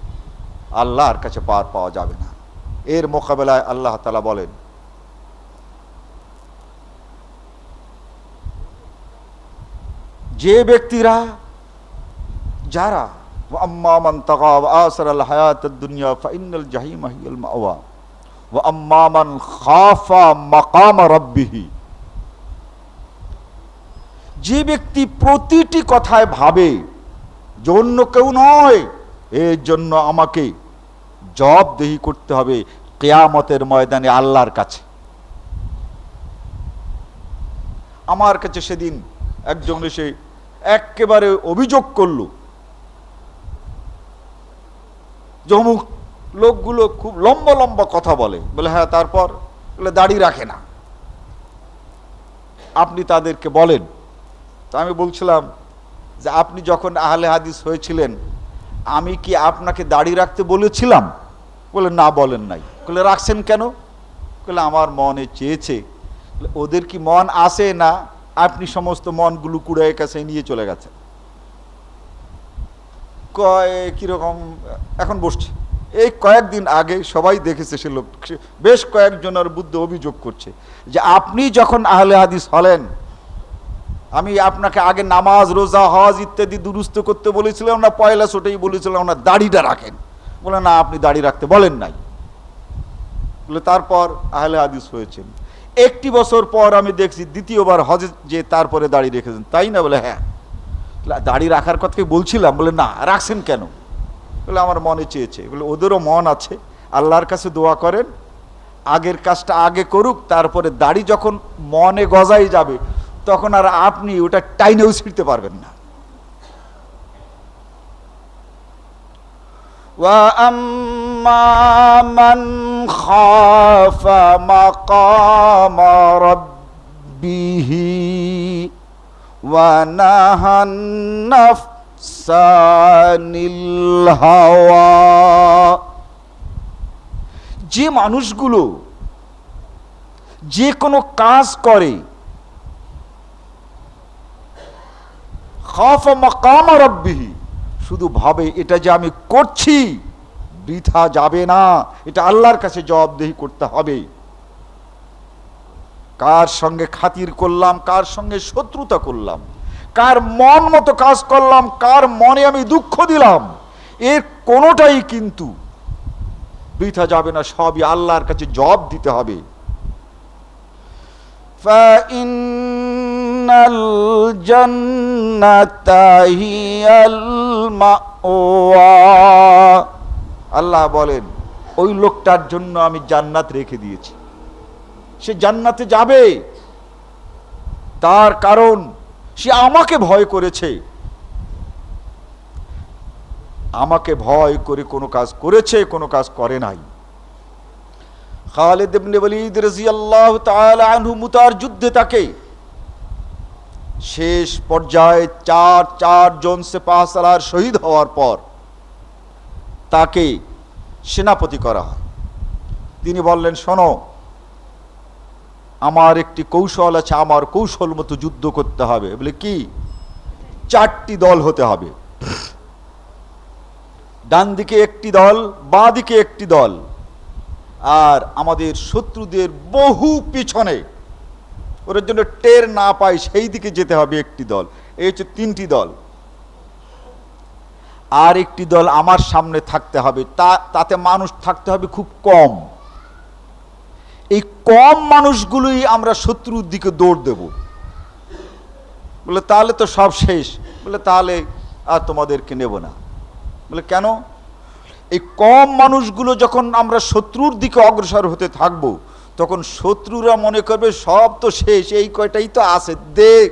আল্লাহর কাছে পার পাওয়া যাবে না। এর মোকাবেলায় আল্লাহ তাআলা বলেন, যে ব্যক্তিরা যারা আম্মা মান তাগা ওয়া আসারাল হায়াতাদ দুনিয়া ফাইনাল জাহিমা হিয়াল মাওয়া ওয়া আম্মা মান খাফা মাকাম রাব্বিহি, যে ব্যক্তি প্রতিটি কথায় ভাবে যে অন্য কেউ নয়, এর জন্য আমাকে জবাবদিহি করতে হবে কিয়ামতের ময়দানে আল্লাহর কাছে। আমার কাছে সেদিন একজন এসে একেবারে অভিযোগ করল যে অমুক লোকগুলো খুব লম্বা লম্বা কথা বলে। বলে হ্যাঁ, তারপর? বলে দাড়ি রাখে না, আপনি তাদেরকে বলেন। তো আমি বলছিলাম যে আপনি যখন আহলে হাদিস হয়েছিলেন, আমি কি আপনাকে দাড়ি রাখতে বলেছিলাম? বলে না, বলেন নাই। বলে রাখছেন কেন? বলে আমার মনে চেয়েছে। ওদের কি মন আসে না? আপনি সমস্ত মনগুলো কুড়ায় কাছে নিয়ে চলে গেছেন। কিরকম এখন বসছে। এই কয়েকদিন আগে সবাই দেখেছে, সে লোক বেশ কয়েকজনের বুদ্ধি অভিযোগ করছে যে আপনি যখন আহলে হাদিস হলেন, আমি আপনাকে আগে নামাজ রোজা হজ ইত্যাদি দুরুস্ত করতে বলেছিলাম না, পয়লা ছোটেই বলেছিলাম না দাড়িটা রাখেন? বলে না, আপনি দাড়ি রাখতে বলেন নাই। বলে তারপর আহলে হাদিস হয়েছেন। একটি বছর পর আমি দেখছি দ্বিতীয়বার হজে যে তারপরে দাড়ি রেখেছেন, তাই না? বলে হ্যাঁ। দাড়ি রাখার কথা বলছিলাম। বলে না, রাখছেন কেন? বলে আমার মনে চেয়েছে। বলে ওদেরও মন আছে, আল্লাহর কাছে দোয়া করেন আগের কাজটা আগে করুক, তারপরে দাড়ি যখন মনে গজাই যাবে তখন আর আপনি ওটা টাইনেও ছিঁড়তে পারবেন না। ওয়া আম্মা মান খাফা মাকাম রাব্বিহি ওয়া নাহান নাফসা আনিল হাওয়া, যে মানুষগুলো যে কোনো কাজ করে খাফা মাকাম রাব্বিহি, শুধু ভাবে এটা যে আমি করছি বৃথা যাবে না, এটা আল্লাহর কাছে জবাবদিহি করতে হবে। কার সঙ্গে খাতির করলাম, কার সঙ্গে শত্রুতা করলাম, কার মন মতো কাজ করলাম, কার মনে আমি দুঃখ দিলাম, এর কোনোটাই কিন্তু বৃথা যাবে না, সবই আল্লাহর কাছে জবাব দিতে হবে। ফাইন্নাল জান্নাতা হিয়াল মাওয়া, আল্লাহ বলেন ওই লোকটার জন্য আমি জান্নাত রেখে দিয়েছি। সে জান্নাতে যাবে, তার কারণ সে আমাকে ভয় করেছে, আমাকে ভয় করে কোনো কাজ করেছে, কোনো কাজ করে নাই। খালিদ ইবনে ওয়ালিদ রাদিয়াল্লাহু তাআলা আনহু মুতার যুদ্ধে তাকে শেষ পর্যায়ে চারজন সেপাহসালার শহীদ হওয়ার পর তাকে সেনাপতি করা হয়। তিনি বললেন, শোনো, আমার একটি কৌশল আছে, আমার কৌশল মতো যুদ্ধ করতে হবে। বলে, কি? 4টি দল হতে হবে, ডান দিকে একটি দল, বাঁ দিকে একটি দল, আর আমাদের শত্রুদের বহু পিছনে, ওর জন্য টের না পায় সেই দিকে যেতে হবে একটি দল। এই হচ্ছে 3টি দল। আর একটি দল আমার সামনে থাকতে হবে, তাতে মানুষ থাকতে হবে খুব কম। এই কম মানুষগুলোই আমরা শত্রুর দিকে দৌড় দেব। বলে, তাহলে তো সব শেষ। বলে, তাহলে আর তোমাদেরকে নেব না। বলে, কেন? এই কম মানুষগুলো যখন আমরা শত্রুর দিকে অগ্রসর হতে থাকব, তখন শত্রুরা মনে করবে সব তো শেষ, এই কয়টাই তো আছে, দেখ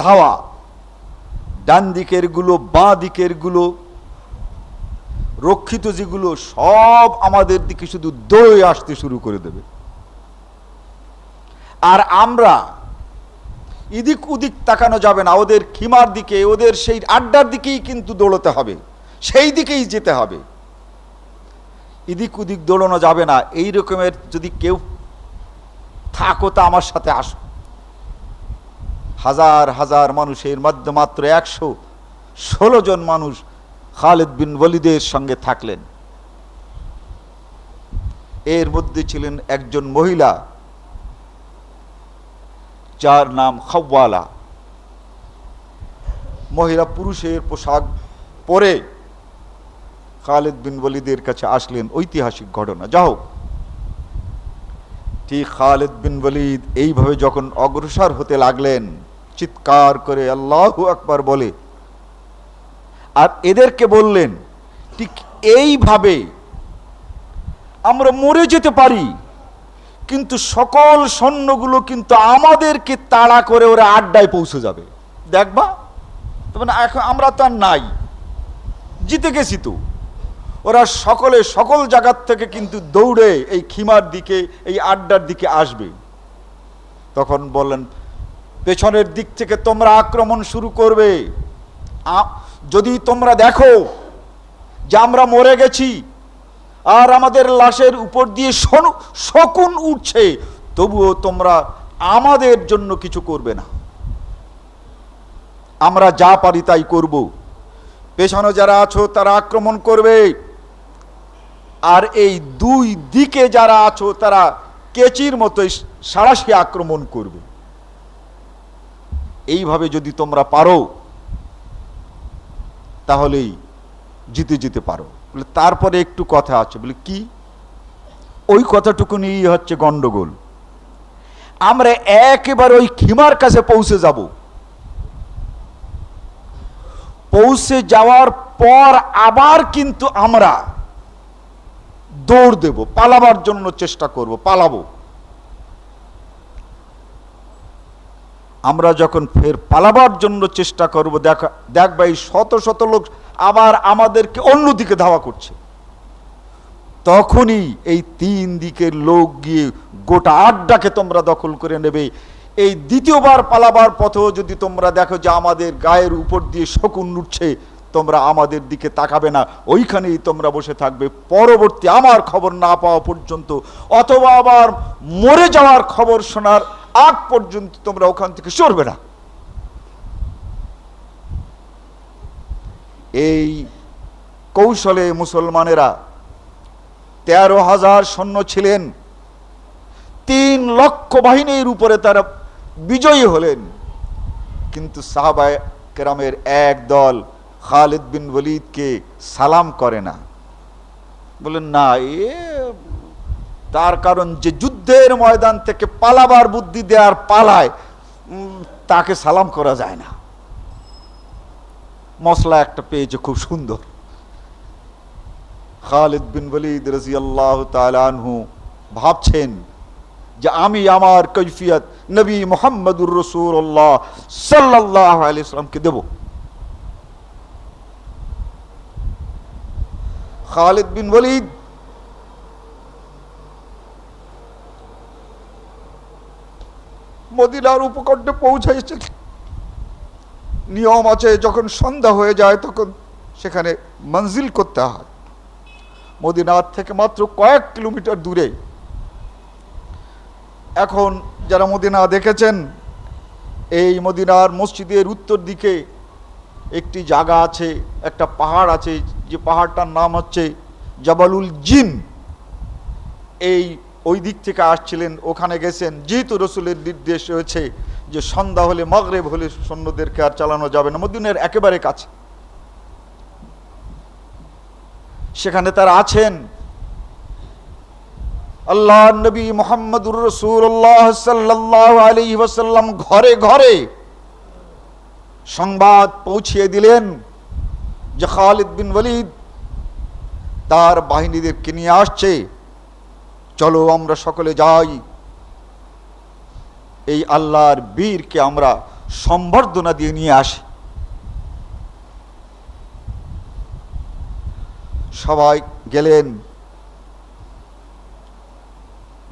ধাওয়া। ডান দিকের গুলো, বাঁ দিকের গুলো, রক্ষিত যেগুলো, সব আমাদের দিকে শুধু দৌড়ে আসতে শুরু করে দেবে। আর আমরা এদিক ওদিক তাকানো যাবে না, ওদের খিমার দিকে, ওদের সেই আড্ডার দিকেই কিন্তু দৌড়তে হবে, সেই দিকেই যেতে হবে, এদিক ওদিক দৌড়ানো যাবে না। এই রকমের যদি কেউ থাকো তা আমার সাথে আসো। হাজার হাজার মানুষের মধ্যে মাত্র 116 জন মানুষ খালিদ বিন ওয়ালিদের সঙ্গে থাকলেন। এর মধ্যে ছিলেন একজন মহিলা, যার নাম খাওয়ালা। মহিলা পুরুষের পোশাক পরে খালিদ বিন ওয়ালিদের কাছে আসলেন। ঐতিহাসিক ঘটনা। যাও, ঠিক খালিদ বিন ওয়ালিদ এইভাবে যখন অগ্রসর হতে লাগলেন, চিৎকার করে আল্লাহু আকবার বলে, আর এদেরকে বললেন, ঠিক এইভাবে আমরা মরে যেতে পারি, কিন্তু সকল সৈন্যগুলো কিন্তু আমাদেরকে তাড়া করে ওরা আড্ডায় পৌঁছে যাবে, দেখবা। তবে এখন আমরা তো আর নাই, জিতে গেছি তো। ওরা সকলে সকল জায়গার থেকে কিন্তু দৌড়ে এই খিমার দিকে, এই আড্ডার দিকে আসবে। তখন বললেন, পেছনের দিক থেকে তোমরা আক্রমণ শুরু করবে। যদি তোমরা দেখো যে আমরা মরে গেছি আর আমাদের লাশের উপর দিয়ে শকুন উঠছে, তবুও তোমরা আমাদের জন্য কিছু করবে না, আমরা যা পারি তাই করব। পেছনে যারা আছো তারা আক্রমণ করবে, আর এই দুই দিকে যারা আছো তারা কেচির মতো সাঁড়াশি আক্রমণ করবে। এইভাবে যদি তোমরা পারো তাহলেই জিতে যেতে পারো। বলে, তারপরে একটু কথা আছে। বলে, কি? ওই কথাটুকু নিয়েই হচ্ছে গন্ডগোল। আমরা একেবারে ওই খিমার কাছে পৌঁছে যাব, পৌঁছে যাওয়ার পর আবার কিন্তু আমরা দৌড় দেব, পালাবার জন্য চেষ্টা করব, পালাবো। আমরা যখন ফের পালাবার জন্য চেষ্টা করব, দেখবা এই শত শত লোক আবার আমাদেরকে অন্যদিকে ধাওয়া করছে। তখনই এই 3 দিকের লোক গিয়ে গোটা আড্ডাকে তোমরা দখল করে নেবে। এই দ্বিতীয়বার পালাবার পথেও যদি তোমরা দেখো যে আমাদের গায়ের উপর দিয়ে শকুন উঠছে, তোমরা আমাদের দিকে তাকাবে না, ওইখানেই তোমরা বসে থাকবে, পরবর্তী আমার খবর না পাওয়া পর্যন্ত, অথবা আবার মরে যাওয়ার খবর শোনার আগ পর্যন্ত তোমরা ওখান থেকে সরবে না। এই কৌশলে মুসলমানেরা 13,000 সৈন্য ছিলেন, 3 লক্ষ বাহিনীর উপরে তারা বিজয়ী হলেন। কিন্তু সাহাবায়ে কেরামের এক দল খালিদ বিন ওয়ালিদকে সালাম করে না। বলেন, না, তার কারণ যে যুদ্ধের ময়দান থেকে পালাবার বুদ্ধি দেওয়ার পালায়, তাকে সালাম করা যায় না। মশলা একটা পেয়েছে খুব সুন্দর। খালিদ বিন ওয়ালিদ রাদিয়াল্লাহু তাআলা আনহু ভাবছেন যে আমি আমার কৈফিয়ত নবী মুহাম্মদুর রাসূলুল্লাহ সাল্লাল্লাহু আলাইহি ওয়াসাল্লামকে দেব। খালিদ বিন ওয়ালিদ মদিনার উপকণ্ঠে পৌঁছাইছে। নিয়ম আছে, যখন সন্ধ্যা হয়ে যায় তখন সেখানে মঞ্জিল করতে হয়। মদিনার থেকে মাত্র কয়েক কিলোমিটার দূরে। এখন যারা মদিনা দেখেছেন, এই মদিনার মসজিদের উত্তর দিকে একটি জায়গা আছে, একটা পাহাড় আছে, যে পাহাড়টার নাম হচ্ছে জাবালুল জিন। এই ওই দিক থেকে আসছিলেন, ওখানে গেছেন। যেহেতু রসুলের নির্দেশ হয়েছে যে সন্ধ্যা হলে, মাগরিব হলে সৈন্যদেরকে আর চালানো যাবে না, মদিনার একেবারে কাছে, সেখানে তারা আছেন। আল্লাহ নবী মুহাম্মদুর রাসূলুল্লাহ সাল্লাল্লাহু আলাইহি ওয়াসাল্লাম ঘরে ঘরে সংবাদ পৌঁছিয়ে দিলেন যে খালিদ বিন ওয়ালিদ তার বাহিনীদেরকে নিয়ে আসছে, চলো আমরা সকলে যাই, এই আল্লাহর বীরকে আমরা সম্বর্ধনা দিয়ে নিয়ে আসি। সবাই গেলেন।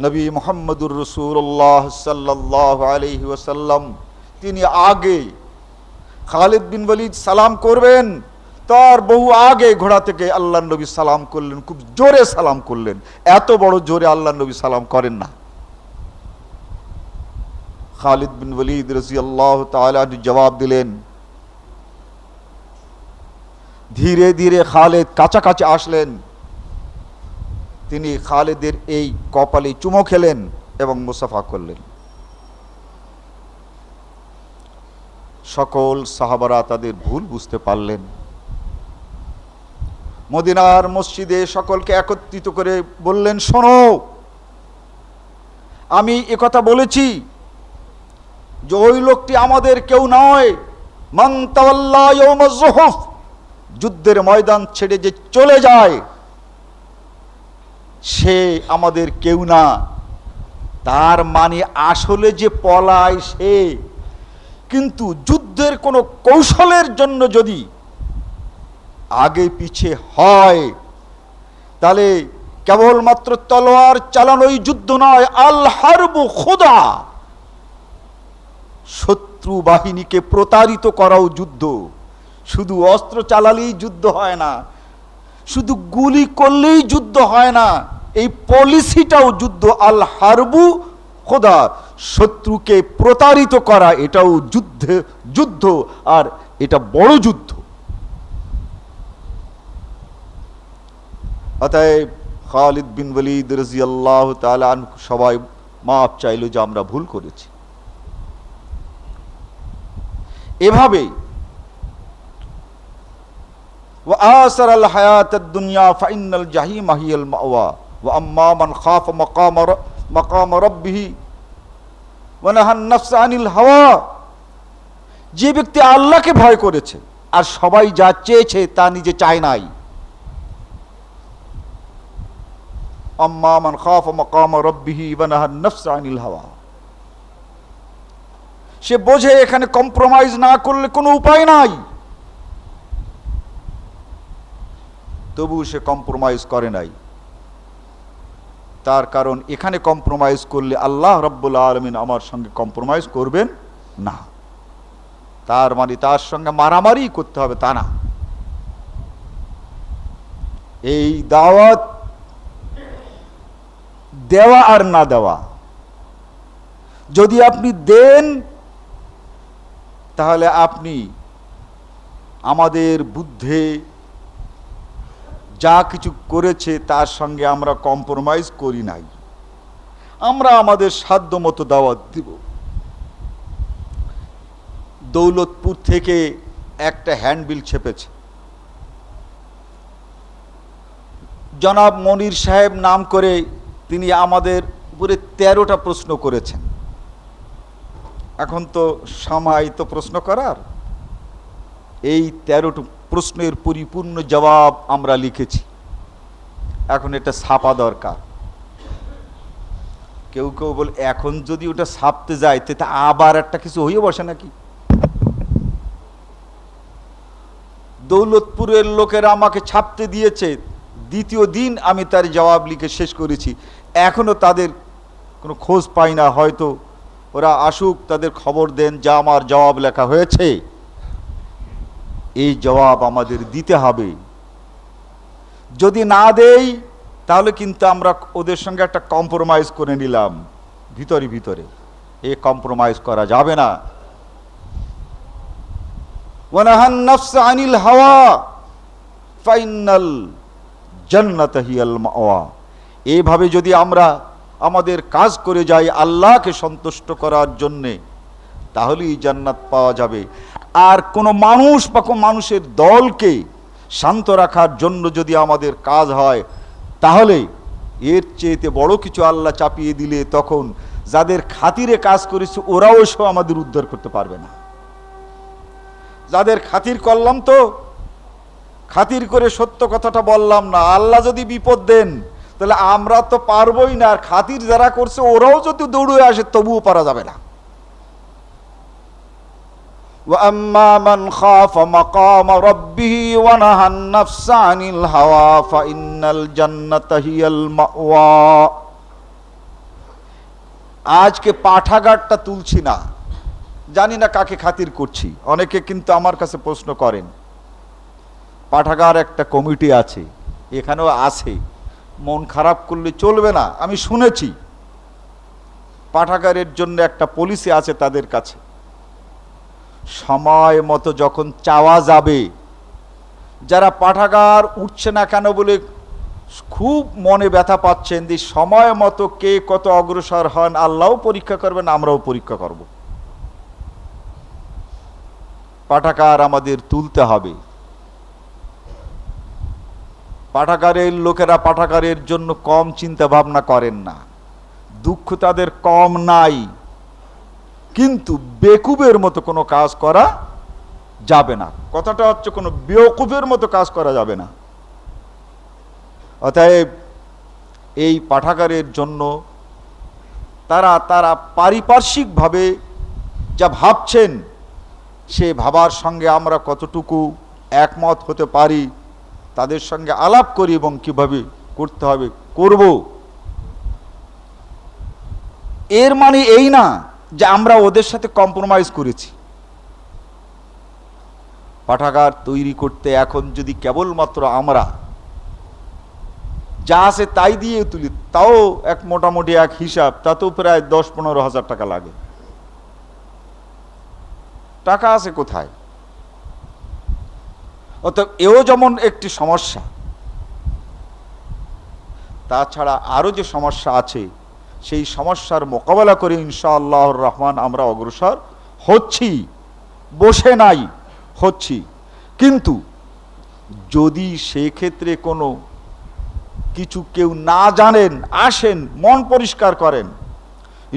নবী মুহাম্মদুর রাসূলুল্লাহ সাল্লাল্লাহু আলাইহি ওয়াসাল্লাম তিনি আগে, খালিদ বিন ওয়ালিদ সালাম করবেন তার বহু আগে ঘোড়া থেকে আল্লাহর নবী সালাম করলেন, খুব জোরে সালাম করলেন। এত বড় জোরে আল্লাহর নবী সালাম করেন না। খালিদ বিন ওয়ালিদ রাদিয়াল্লাহু তাআলা জবাব দিলেন। ধীরে ধীরে খালিদ কাছাকাছি আসলেন। তিনি খালিদের এই কপালে চুমো খেলেন এবং মুসাফা করলেন। সকল সাহাবারা তাদের ভুল বুঝতে পারলেন। মদিনার মসজিদে সকলকে একত্রিত করে বললেন, শোনো, আমি একথা বলেছি যে ওই লোকটি আমাদের কেউ নয়। মান তাওয়াল্লা ইয়াউমাজ যুহুফ, যুদ্ধের ময়দান ছেড়ে যে চলে যায় সে আমাদের কেউ না। তার মানে আসলে যে পলায় সে, কিন্তু যুদ্ধের কোনো কৌশলের জন্য যদি আগে পিছে হয় তাহলে কেবলমাত্র তলোয়ার চালানোই যুদ্ধ নয়, আল হারবু খুদা, শত্রু বাহিনীকে প্রতারিত করাও যুদ্ধ। শুধু অস্ত্র চালালেই যুদ্ধ হয় না, শুধু গুলি করলেই যুদ্ধ হয় না, এই পলিসিটাও যুদ্ধ। আল হারবু খোদা, শত্রুকে প্রতারিত করা, এটাও যুদ্ধ, আর এটা বড় যুদ্ধ। অতএব খালিদ বিন ওয়ালিদ রাদিয়াল্লাহু তাআলা আনহু সবাই মাপ চাইল যে আমরা ভুল করেছি। এভাবে وآثر الحياة الدنيا فإن الجحيم هي المأوى وأما من خاف مقام ربه ونهى النفس عن الهوى, যে ব্যক্তি আল্লাহকে ভয় করেছে আর সবাই যা চেয়েছে তা নিজে চায় নাই। আম্মা মান খাফা মাকাম রাব্বিহি ওয়া নাহা আন-নাফস আনিল হাওয়া, সে বোঝে এখানে কম্প্রোমাইজ না করলে কোনো উপায় নাই, তবু সে কম্প্রোমাইজ করে নাই। তার কারণ এখানে কম্প্রোমাইজ করলে আল্লাহ রাব্বুল আলামিন আমার সঙ্গে কম্প্রোমাইজ করবেন না। তার মানে তার সঙ্গে মারামারি করতে হবে তা না। এই দাওয়াত দেওয়া আর না দেওয়া, যদি আপনি দেন তাহলে আপনি আমাদের বুদ্ধে যা কিছু করেছে তার সঙ্গে আমরা কম্প্রোমাইজ করি নাই, আমরা আমাদের সাধ্য মতো দাওয়াত দিব। দৌলতপুর থেকে একটা হ্যান্ডবিল ছেপেছে, জনাব মনির সাহেব নাম করে তিনি আমাদের উপরে 13টা প্রশ্ন করেছেন। এখন তো সময় তো প্রশ্ন করার, এই 13টা প্রশ্নের পরিপূর্ণ জবাব আমরা লিখেছি। এখন এটা ছাপা দরকার। কেউ কেউ বলে এখন যদি ওটা ছাপতে যায় তা আবার একটা কিছু হয়ে বসে নাকি। দৌলতপুরের লোকেরা আমাকে ছাপতে দিয়েছে, দ্বিতীয় দিন আমি তার জবাব লিখে শেষ করেছি, এখনো তাদের কোনো খোঁজ পাই না। হয়তো ওরা আসুক, তাদের খবর দেন যা আমার জবাব লেখা হয়েছে, এই জবাব আমাদের দিতে হবে। যদি না দেই তাহলে কিন্তু আমরা ওদের সঙ্গে একটা কম্প্রোমাইজ করে নিলাম ভিতরে ভিতরে, এই কম্প্রোমাইজ করা যাবে না। ওয়ানাহান নাফস আনিল হাওয়া ফাইনাল জান্নাতা হিয়াল মাওয়া। এইভাবে যদি আমরা আমাদের কাজ করে যাই আল্লাহকে সন্তুষ্ট করার জন্যে, তাহলেই জান্নাত পাওয়া যাবে। আর কোনো মানুষ বা কোনো মানুষের দলকে শান্ত রাখার জন্য যদি আমাদের কাজ হয়, তাহলে এর চেয়েতে বড় কিছু আল্লাহ চাপিয়ে দিলে তখন যাদের খাতিরে কাজ করেছে ওরাও এসব আমাদের উদ্ধার করতে পারবে না। যাদের খাতির করলাম, তো খাতির করে সত্য কথাটা বললাম না, আল্লাহ যদি বিপদ দেন তাহলে আমরা তো পারবই না। আর খাতির যারা করছে ওরাও যদি দৌড়ে আসে তবুও পারা যাবে না। وَأَمَّا مَنْ خَافَ مَقَامَ رَبِّهِ وَنَهَى النَّفْسَ عَنِ الْهَوَى فَإِنَّ الْجَنَّةَ هِيَ الْمَأْوَى। আজকে পাঠাগারটা তুলছি না, জানি না কাকে খাতির করছি। অনেকে কিন্তু আমার কাছে প্রশ্ন করেন, পাঠাগার একটা কমিটি আছে, এখানেও আছে, মন খারাপ করলে চলবে না। আমি শুনেছি পাঠাগারের জন্য একটা পলিসি আছে তাদের কাছে, সময় মতো যখন চাওয়া যাবে, যারা পাঠাগার উঠছে না কেন বলে খুব মনে ব্যথা পাচ্ছেন, যে সময় মতো কে কত অগ্রসর হন আল্লাহও পরীক্ষা করবেন, আমরাও পরীক্ষা করব। পাঠাগার আমাদের তুলতে হবে। পাঠাগারের লোকেরা পাঠাগারের জন্য কম চিন্তা ভাবনা করেন না, দুঃখ তাদের কম নাই, কিন্তু বেকুবের মতো কোনো কাজ করা যাবে না। কথাটা হচ্ছে কোনো বেকুবের মতো কাজ করা যাবে না। অতএব এই পাঠাগারের জন্য তারা পারিপার্শ্বিকভাবে যা ভাবছেন সে ভাবার সঙ্গে আমরা কতটুকু একমত হতে পারি তাদের সঙ্গে আলাপ করি এবং কিভাবে করতে হবে করব। এর মানে এই না যে আমরা ওদের সাথে কম্প্রোমাইজ করেছি। পাঠাগার তৈরি করতে এখন যদি কেবলমাত্র আমরা যা আছে তাই দিয়ে তুলি, তাও এক মোটামুটি এক হিসাব, তাতেও প্রায় 10-15 হাজার টাকা লাগে। টাকা আছে কোথায়? অতএব এও যেমন একটি সমস্যা, তাছাড়া আরো যে সমস্যা আছে সেই সমস্যার মোকাবেলা করে ইনশাআল্লাহর রহমান আমরা অগ্রসর হচ্ছি, বসে নাই, হচ্ছি। কিন্তু যদি সেক্ষেত্রে কোনো কিছু কেউ না জানেন, আসেন, মন পরিষ্কার করেন,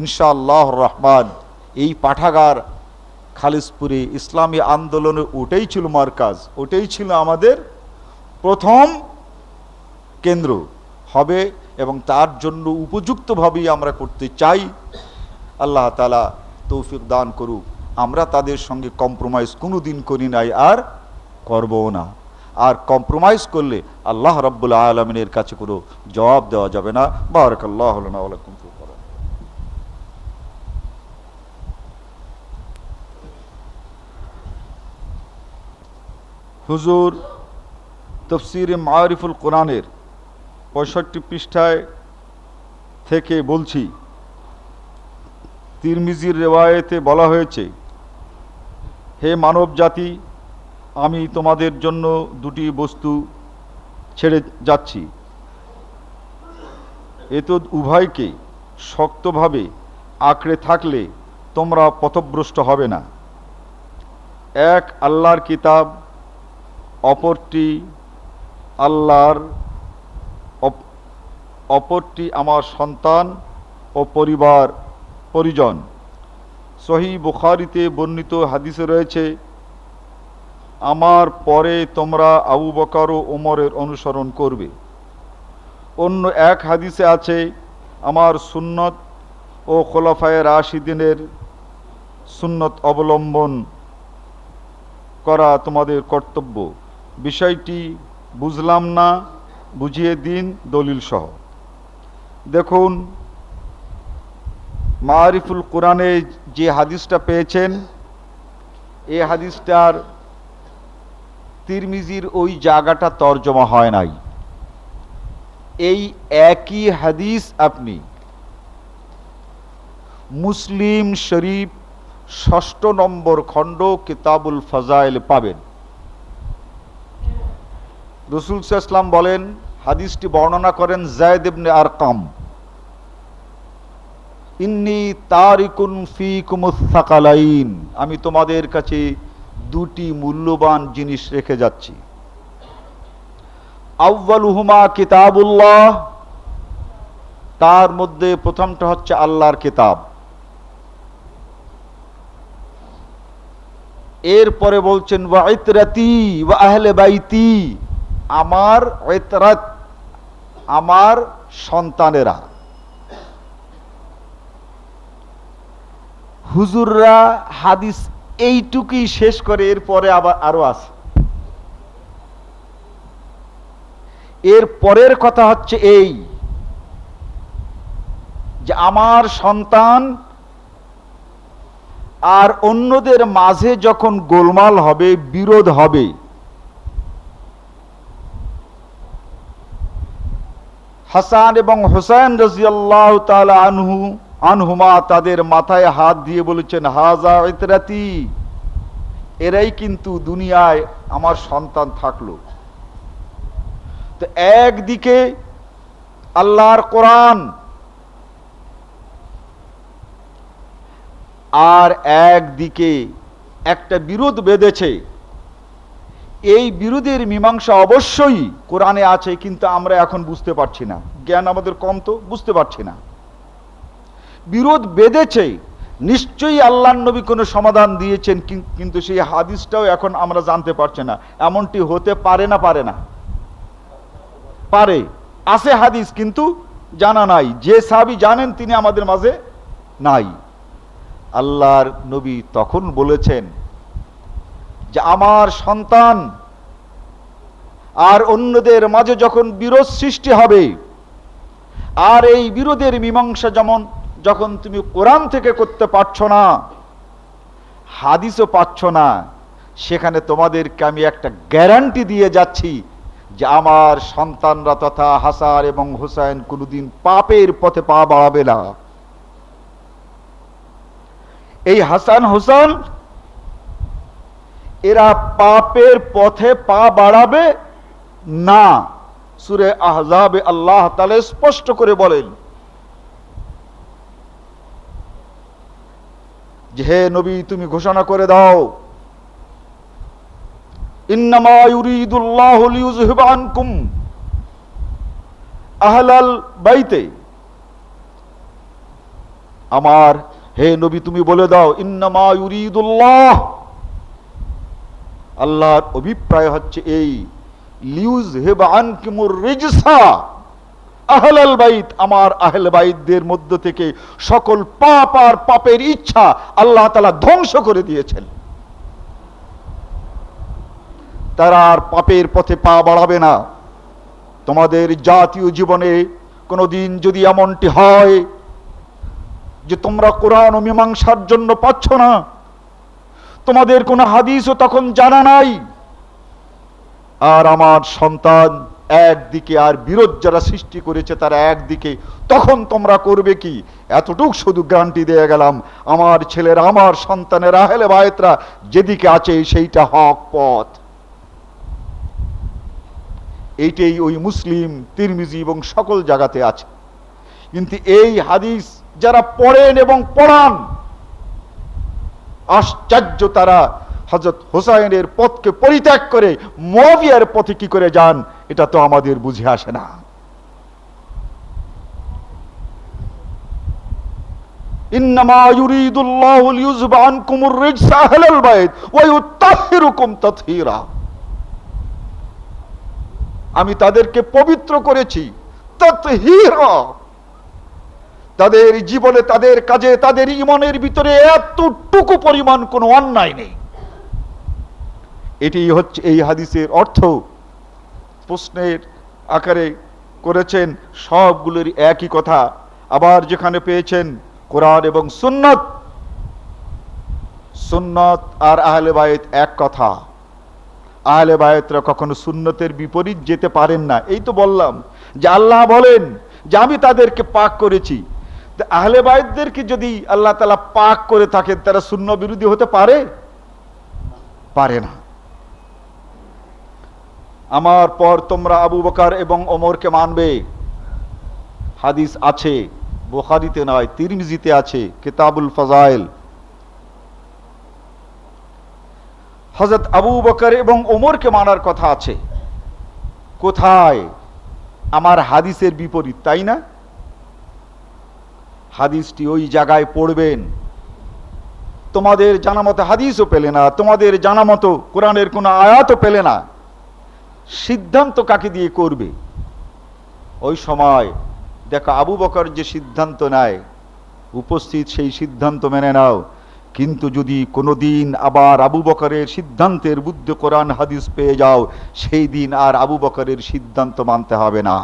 ইনশাআল্লাহর রহমান এই পাঠাগার খালিশপুরে ইসলামী আন্দোলনে ওটাই ছিল মারকাজ, ওটাই ছিল আমাদের প্রথম কেন্দ্র হবে, এবং তার জন্য উপযুক্তভাবেই আমরা করতে চাই। আল্লাহ তাআলা তৌফিক দান করুক। আমরা তাদের সঙ্গে কম্প্রোমাইজ কোনো দিন করি নাই, আর করবও না। আর কম্প্রোমাইজ করলে আল্লাহ রাব্বুল আলামিনের কাছে কোনো জবাব দেওয়া যাবে না। বারাকাল্লাহু লানা ওয়া লাকুম। হুজুর তাফসীরে মারিফুল কোরআনের 65 পৃষ্ঠায় থেকে বলছি, তিরমিজির রিওয়ায়েতে বলা হয়েছে, হে মানব জাতি, আমি তোমাদের জন্য দুটি বস্তু ছেড়ে যাচ্ছি, এতো উভয়কে শক্তভাবে আঁকড়ে থাকলে তোমরা পথভ্রষ্ট হবে না। এক আল্লাহর কিতাব, অপরটি আমার সন্তান ও পরিজন। সহিহ বুখারীতে বর্ণিত হাদিসে রয়েছে, আমার পরে তোমরা আবু বকর ও ওমরের অনুসরণ করবে। অন্য এক হাদিসে আছে, আমার সুন্নত ও খোলাফায়ে রাশিদিনের সুন্নত অবলম্বন করা তোমাদের কর্তব্য। বিষয়টি বুঝলাম না, বুঝিয়ে দিন দলিল সহ। দেখুন, মারিফুল কোরআনে যে হাদিসটা পেয়েছেন, এই হাদিসটার তিরমিজির ওই জায়গাটা তর্জমা হয় নাই। এই একই হাদিস আপনি মুসলিম শরীফ ৬ষ্ঠ নম্বর খণ্ড কিতাবুল ফাজাইল পাবেন। রাসূল সাল্লাল্লাহু আলাইহি ওয়াসাল্লাম বলেন, হাদিসটি বর্ণনা করেন যায়েদ ইবনে আরকাম, ইন্নী তারিকুন ফীকুমুস সাকালাইন, আমি তোমাদের কাছে দুটি মূল্যবান জিনিস রেখে যাচ্ছি। আউয়ালুহুমা কিতাবুল্লাহ, তার মধ্যে প্রথমটা হচ্ছে আল্লাহর কিতাব। এরপরে বলছেন ওয়া ইতরাতি ওয়া আহলে বাইতি, আমার ইতরাত, আমার সন্তানেরা। হুজুররা হাদিস এইটুকুই শেষ করে, এরপরে আবার আরো আছে। এর পরের কথা হচ্ছে এই যে আমার সন্তান আর অন্যদের মাঝে যখন গোলমাল হবে, বিরোধ হবে, হাসান এবং হুসাইন রাদিয়াল্লাহু তাআলা আনহুমা তাদের মাথায় হাত দিয়ে বলেছেন, হাযা ইতরাতি, এরাই কিন্তু দুনিয়ায় আমার সন্তান থাকলো। তো একদিকে আল্লাহর কোরআন আর একদিকে একটা বিরোধ বেঁধেছে। এই বিরোধের মীমাংসা অবশ্যই কোরআনে আছে, কিন্তু আমরা এখন বুঝতে পারছি না, জ্ঞান আমাদের কম, তো বুঝতে পারছি না। বিরোধ বেঁধেছে, নিশ্চয়ই আল্লাহর নবী কোনো সমাধান দিয়েছেন, কিন্তু সেই হাদিসটাও এখন আমরা জানতে পারছি না। এমনটি হতে পারে না? পারে না? পারে। আছে হাদিস, কিন্তু জানা নাই। যে সাহাবী জানেন তিনি আমাদের মাঝে নাই। আল্লাহর নবী তখন বলেছেন যে আমার সন্তান আর অন্যদের মাঝে যখন বিরোধ সৃষ্টি হবে, আর এই বিরোধের মীমাংসা যখন তুমি কোরআন থেকে করতে পারছো না, হাদিসও পাচ্ছ না, সেখানে তোমাদেরকে আমি একটা গ্যারান্টি দিয়ে যাচ্ছি যে আমার সন্তানরা তথা হাসান এবং হুসাইন কোনোদিন পাপের পথে পা বাড়াবে না। এই হাসান হুসাইন এরা পাপের পথে পা বাড়াবে না। সূরা আহজাবে আল্লাহ তাআলা স্পষ্ট করে বলেন যে হে নবী, তুমি ঘোষণা করে দাও, ইন্নামা ইউরিদুল্লাহু লিইউযহিবা আনকুম আহলাল বাইতে, আমার হে নবী তুমি বলে দাও, ইন্নামা ইউরিদুল্লাহ, আল্লাহর অভিপ্রায় হচ্ছে এই, লিইউযহিবা আনকুমুর রিজসা আহলাল বাইত, আমার আহলে বাইতদের মধ্য থেকে সকল পাপ আর পাপের ইচ্ছা আল্লাহ তাআলা ধ্বংস করে দিয়েছেন। তারা আর পাপের পথে পা বাড়াবে না। তোমাদের জাতীয় জীবনে কোনোদিন যদি এমনটি হয় যে তোমরা কোরআন ও মীমাংসার জন্য পাচ্ছ না, তোমাদের কোনো হাদিসও তখন জানা নাই, আর আমার সন্তান একদিকে আর বিরোধ যারা সৃষ্টি করেছে তারা একদিকে, তখন তোমরা করবে কি? এতটুক শুধু গ্যারান্টি দিয়ে গেলাম, আমার ছেলেরা, আমার সন্তানের আহলে বাইতরা যেদিকে আছে সেইটা হক পথ। এইটাই ওই মুসলিম, তিরমিজি এবং সকল জায়গাতে আছে। কিন্তু এই হাদিস যারা পড়েন এবং পড়ান, আশ্চর্য, তারা হযরত হুসাইনের পথকে পরিত্যাগ করে মুআবিয়ার পথে কি করে যান, এটা তো আমাদের বুঝে আসে না। ইন্নামা ইউরিদুল্লাহু লিইউযহিবা আনকুমুর রিজসা আহলাল বাইত ওয়া ইউতাহহিরুকুম তাতহীরা, আমি তাদেরকে পবিত্র করেছি, তাতহীরা, তাদের জীবনে, তাদের কাজে, তাদের ঈমানের ভিতরে এতটুকু পরিমাণ কোনো অন্যায় নেই। এটি হচ্ছে এই হাদিসের অর্থ। প্রশ্নের আকারে করেছেন, সবগুলোর একই কথা। আবার যেখানে পেয়েছেন কোরআন এবং সুন্নত, সুন্নত আর আহলে বায়ত এক কথা। আহলে বায়তরা কখনো সুন্নতের বিপরীত যেতে পারেন না। এই তো বললাম যে আল্লাহ বলেন যে আমি তাদেরকে পাক করেছি। আহলে বায়তদেরকে যদি আল্লাহ তাআলা পাক করে থাকেন, তারা সুন্ন বিরোধী হতে পারে? পারে না। আমার পর তোমরা আবু বকর এবং ওমরকে মানবে। হাদিস আছে, বুখারীতে নয়, তিরমিজিতে আছে, কিতাবুল ফাজাইল। হযরত আবু বকর এবং ওমরকে মানার কথা আছে। কোথায়? আমার হাদিসের বিপরীত, তাই না? হাদিসটি ওই জায়গায় পড়বেন। তোমাদের জানা মতো হাদিসও পেলে না, তোমাদের জানা মতো কোরআনের কোনো আয়াতও পেলে না, সিদ্ধান্ত কাকে দিয়ে করবে? ওই সময় দেখো আবু বকর যে সিদ্ধান্ত নেয়, উপস্থিত সেই সিদ্ধান্ত মেনে নাও। কিন্তু যদি কোনোদিন আবার আবু বকরের সিদ্ধান্তের বিরুদ্ধে কোরআন হাদিস পেয়ে যাও, সেই দিন আর আবু বকরের সিদ্ধান্ত মানতে হবে না।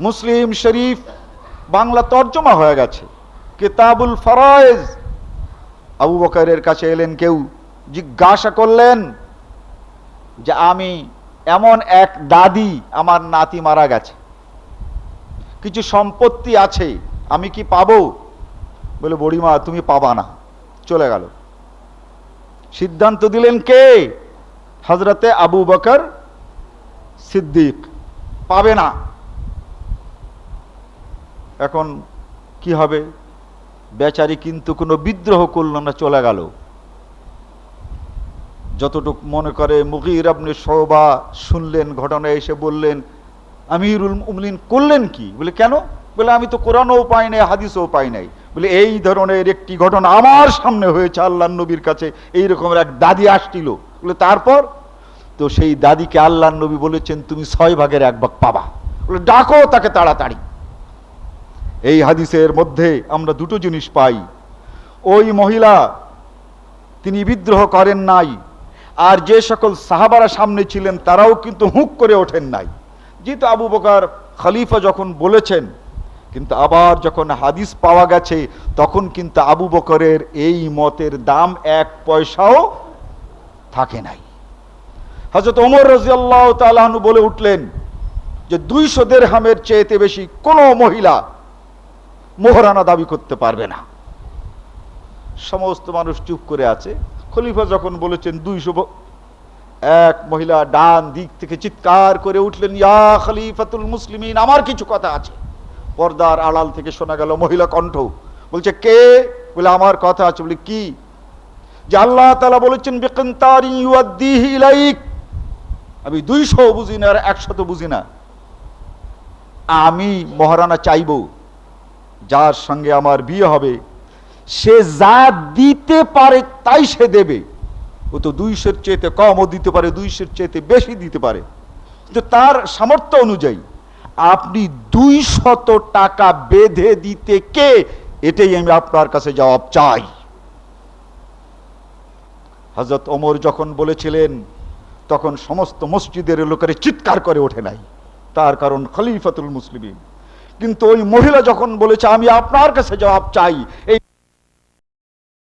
মুসলিম শরীফ বাংলা তর্জমা হয়ে গেছে, কিতাবুল ফরায়েজ। আবু বকরের কাছে এলেন কেউ, জিজ্ঞাসা করলেন যে আমি এমন এক দাদি, আমার নাতি মারা গেছে, কিছু সম্পত্তি আছে, আমি কি পাবো? বলে বুড়িমা তুমি পাবা না, চলে গেল। সিদ্ধান্ত দিলেন কে? হযরতে আবু বকর সিদ্দিক, পাবে না। এখন কি হবে? বেচারি কিন্তু কোনো বিদ্রোহ করল না, চলে গেল। যতটুক মনে করে মুগীরা ইবনে শুবা শুনলেন ঘটনা, এসে বললেন আমিরুল মুমিনিন করলেন কি? বলে কেন? বলে আমি তো কোরআনও পাই নাই, হাদিসও পাই নাই। বলে এই ধরনের একটি ঘটনা আমার সামনে হয়েছে, আল্লাহর নবীর কাছে এইরকমের এক দাদি আসছিল। বলে তারপর? তো সেই দাদিকে আল্লাহর নবী বলেছেন তুমি 6 ভাগের 1 ভাগ পাবা। বলে ডাকো তাকে তাড়াতাড়ি। এই হাদিসের মধ্যে আমরা দুটো জিনিস পাই। ওই মহিলা তিনি বিদ্রোহ করেন নাই, আর যে সকল সাহাবারা সামনে ছিলেন তারাও কিন্তু হুঁক করে ওঠেন নাই। যেহেতু আবু বকর খলিফা যখন বলেছেন, কিন্তু আবার যখন হাদিস পাওয়া গেছে তখন কিন্তু আবু বকরের এই মতের দাম 1 পয়সাও থাকে নাই। হযরত ওমর রাদিয়াল্লাহু তাআলা আনহু বলে উঠলেন যে 200 দিরহামের চেয়ে বেশি কোনো মহিলা মোহরানা দাবি করতে পারবে না। সমস্ত মানুষ চুপ করে আছে। খলিফা যখন বলেছেন 200, এক মহিলা ডান দিক থেকে চিৎকার করে উঠলেন ইয়া খলিফাতুল মুসলিমিন, আমার কিছু কথা আছে। পর্দার আড়াল থেকে শোনা গেল মহিলা কণ্ঠ, বলছে কে? বলে আমার কথা আছে। বলে কি? যে আল্লাহ তাআলা বলেছেন বিকিনতারি ইউআদ্দিহি ইলাইক। আমি 200 বুঝি না আর 100 বুঝি না, আমি মোহরানা চাইবো। যার সঙ্গে আমার বিয়ে হবে সে যা দিতে পারে তাই সে দেবে। ও তো 200-র চেয়ে কমও দিতে পারে, 200-র চেয়ে বেশি দিতে পারে, কিন্তু তার সামর্থ্য অনুযায়ী। আপনি 200 টাকা বেঁধে দিতে কে? এটাই আমি আপনার কাছে জবাব চাই। হযরত ওমর যখন বলেছিলেন তখন সমস্ত মসজিদের লোকেরা চিৎকার করে ওঠে নাই, তার কারণ খলিফাতুল মুসলিমিন। কিন্তু ওই মহিলা যখন বলেছে আমি আপনার কাছে জবাব চাই, এই